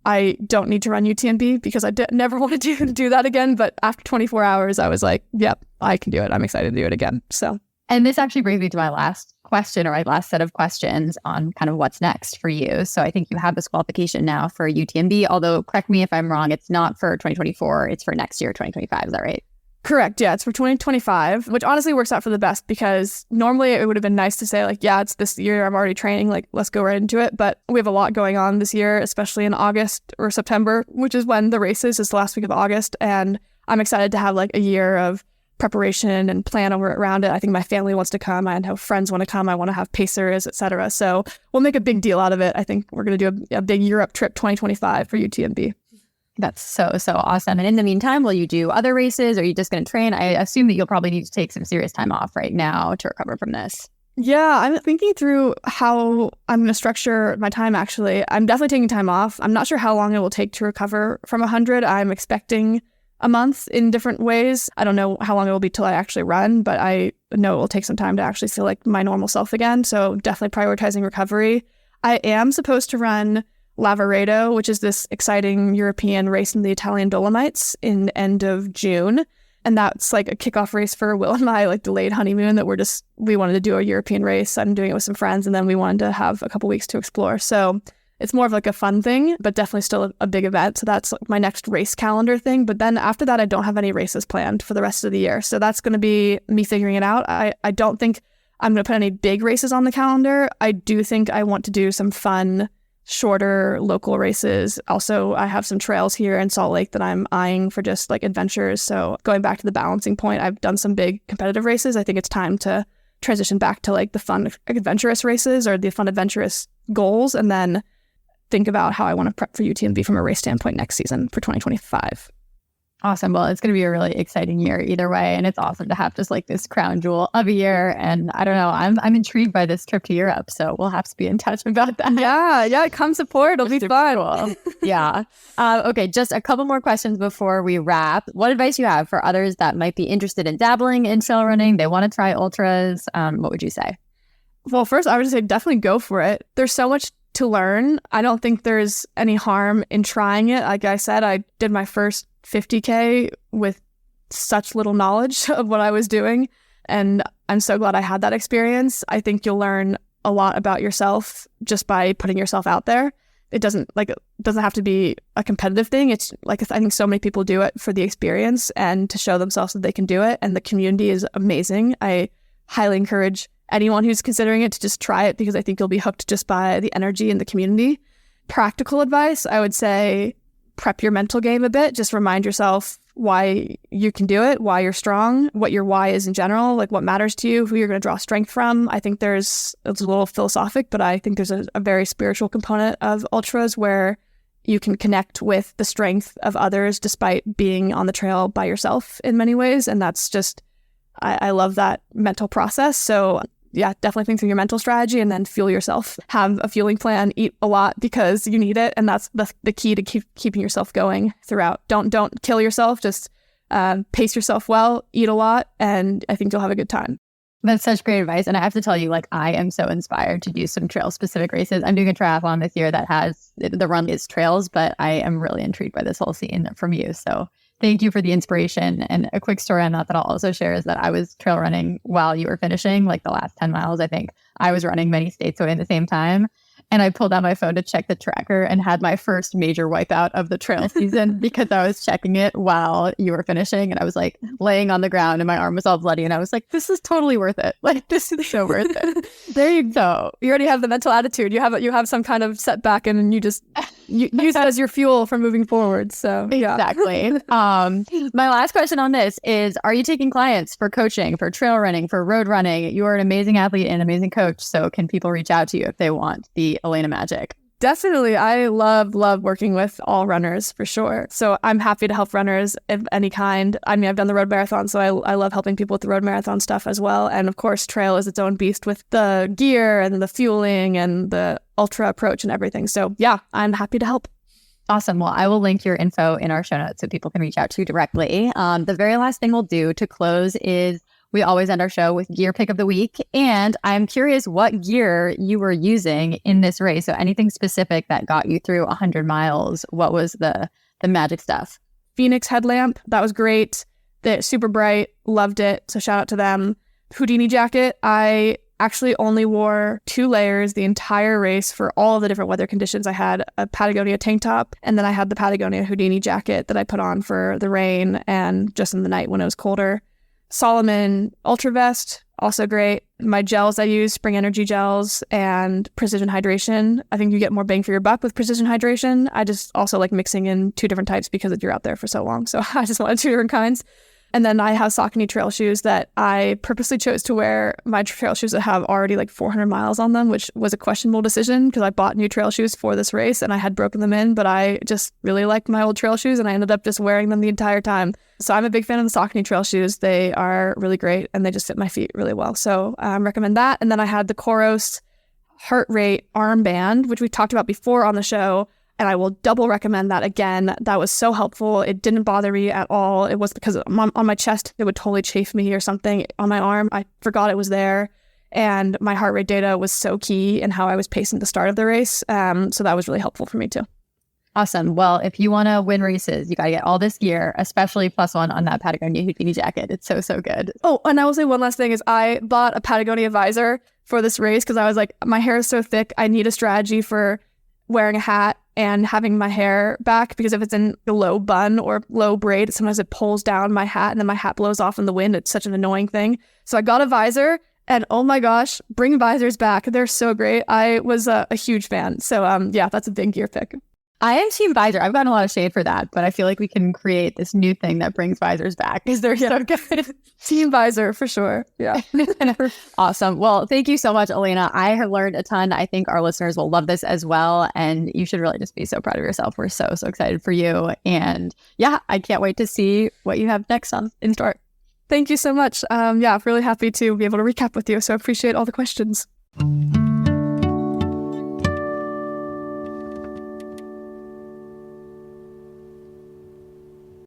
I don't need to run UTMB because I never want to do that again. But after 24 hours, I was like, yep, I can do it. I'm excited to do it again. So, and this actually brings me to my last question, or my last set of questions on kind of what's next for you. So I think you have this qualification now for UTMB, although correct me if I'm wrong, it's not for 2024, it's for next year, 2025. Is that right? Correct. Yeah, it's for 2025, which honestly works out for the best because normally it would have been nice to say like, yeah, it's this year. I'm already training. Like, let's go right into it. But we have a lot going on this year, especially in August or September, which is when the race is the last week of August. And I'm excited to have like a year of preparation and plan around it. I think my family wants to come. I know friends want to come. I want to have pacers, etc. So we'll make a big deal out of it. I think we're going to do a big Europe trip 2025 for UTMB. That's so awesome. And in the meantime, will you do other races? Or are you just going to train? I assume that you'll probably need to take some serious time off right now to recover from this. Yeah, I'm thinking through how I'm going to structure my time, actually. I'm definitely taking time off. I'm not sure how long it will take to recover from 100. I'm expecting a month in different ways. I don't know how long it will be till I actually run, but I know it will take some time to actually feel like my normal self again. So definitely prioritizing recovery. I am supposed to run Lavaredo, which is this exciting European race in the Italian Dolomites in end of June. And that's like a kickoff race for Will and my like delayed honeymoon that we wanted to do a European race. I'm doing it with some friends, and then we wanted to have a couple weeks to explore. So it's more of like a fun thing, but definitely still a big event. So that's like my next race calendar thing. But then after that, I don't have any races planned for the rest of the year. So that's going to be me figuring it out. I don't think I'm going to put any big races on the calendar. I do think I want to do some fun, shorter local races. Also, I have some trails here in Salt Lake that I'm eyeing for just like adventures. So going back to the balancing point, I've done some big competitive races. I think it's time to transition back to like the fun adventurous races or the fun adventurous goals, and then think about how I want to prep for UTMB from a race standpoint next season for 2025. Awesome. Well, it's going to be a really exciting year either way. And it's awesome to have just like this crown jewel of a year. And I don't know, I'm intrigued by this trip to Europe. So we'll have to be in touch about that. Yeah. Come support. It'll be fun. Cool. Yeah. Okay. Just a couple more questions before we wrap. What advice you have for others that might be interested in dabbling in trail running? They want to try ultras. What would you say? Well, first, I would say definitely go for it. There's so much to learn. I don't think there's any harm in trying it. Like I said, I did my first 50K with such little knowledge of what I was doing. And I'm so glad I had that experience. I think you'll learn a lot about yourself just by putting yourself out there. It doesn't have to be a competitive thing. It's like, I think so many people do it for the experience and to show themselves that they can do it. And the community is amazing. I highly encourage anyone who's considering it to just try it, because I think you'll be hooked just by the energy in the community. Practical advice, I would say prep your mental game a bit. Just remind yourself why you can do it, why you're strong, what your why is in general, like what matters to you, who you're going to draw strength from. I think it's a little philosophic, but I think there's a very spiritual component of ultras where you can connect with the strength of others despite being on the trail by yourself in many ways. And that's just, I love that mental process. So yeah, definitely think through your mental strategy and then fuel yourself. Have a fueling plan, eat a lot because you need it. And that's the key to keeping yourself going throughout. Don't kill yourself. Just pace yourself well, eat a lot, and I think you'll have a good time. That's such great advice. And I have to tell you, like, I am so inspired to do some trail specific races. I'm doing a triathlon this year that has, the run is trails, but I am really intrigued by this whole scene from you. So thank you for the inspiration. And a quick story on that I'll also share is that I was trail running while you were finishing, like the last 10 miles. I think I was running many states away at the same time. And I pulled out my phone to check the tracker and had my first major wipeout of the trail season because I was checking it while you were finishing. And I was like laying on the ground and my arm was all bloody. And I was like, this is totally worth it. Like, this is so worth it. There you go. You already have the mental attitude. You have some kind of setback and you just use that as your fuel for moving forward. So yeah. Exactly. My last question on this is, are you taking clients for coaching, for trail running, for road running? You are an amazing athlete and amazing coach. So can people reach out to you if they want the Elena magic? Definitely. I love working with all runners for sure. So I'm happy to help runners of any kind. I mean, I've done the road marathon, so I love helping people with the road marathon stuff as well. And of course, trail is its own beast with the gear and the fueling and the ultra approach and everything. So yeah, I'm happy to help. Awesome. Well, I will link your info in our show notes so people can reach out to you directly. The very last thing we'll do to close is we always end our show with gear pick of the week. And I'm curious what gear you were using in this race. So anything specific that got you through 100 miles, what was the magic stuff? Phoenix headlamp. That was great. They're super bright. Loved it. So shout out to them. Houdini jacket. I actually only wore 2 layers the entire race for all of the different weather conditions. I had a Patagonia tank top, and then I had the Patagonia Houdini jacket that I put on for the rain and just in the night when it was colder. Solomon Ultra Vest, also great. My gels I use, Spring Energy gels and Precision Hydration. I think you get more bang for your buck with Precision Hydration. I just also like mixing in 2 different types because you're out there for so long. So I just wanted 2 different kinds. And then I have Saucony trail shoes that I purposely chose to wear my trail shoes that have already like 400 miles on them, which was a questionable decision because I bought new trail shoes for this race and I had broken them in, but I just really liked my old trail shoes and I ended up just wearing them the entire time. So I'm a big fan of the Saucony trail shoes. They are really great and they just fit my feet really well. So I recommend that. And then I had the Coros heart rate armband, which we talked about before on the show. And I will double recommend that again. That was so helpful. It didn't bother me at all. It was because on my chest, it would totally chafe me or something. On my arm, I forgot it was there. And my heart rate data was so key in how I was pacing the start of the race. So that was really helpful for me too. Awesome. Well, if you want to win races, you got to get all this gear, especially +1 on that Patagonia Houdini jacket. It's so good. Oh, and I will say one last thing is I bought a Patagonia visor for this race because I was like, my hair is so thick. I need a strategy for wearing a hat and having my hair back because if it's in a low bun or low braid, sometimes it pulls down my hat and then my hat blows off in the wind. It's such an annoying thing. So I got a visor and oh my gosh, bring visors back. They're so great. I was a huge fan. So yeah, that's a big gear pick. I am team visor. I've gotten a lot of shade for that, but I feel like we can create this new thing that brings visors back because they're so good. Team visor for sure. Yeah. Awesome. Well, thank you so much, Elena. I have learned a ton. I think our listeners will love this as well. And you should really just be so proud of yourself. We're so excited for you. And yeah, I can't wait to see what you have next in store. Thank you so much. Yeah, really happy to be able to recap with you. So I appreciate all the questions.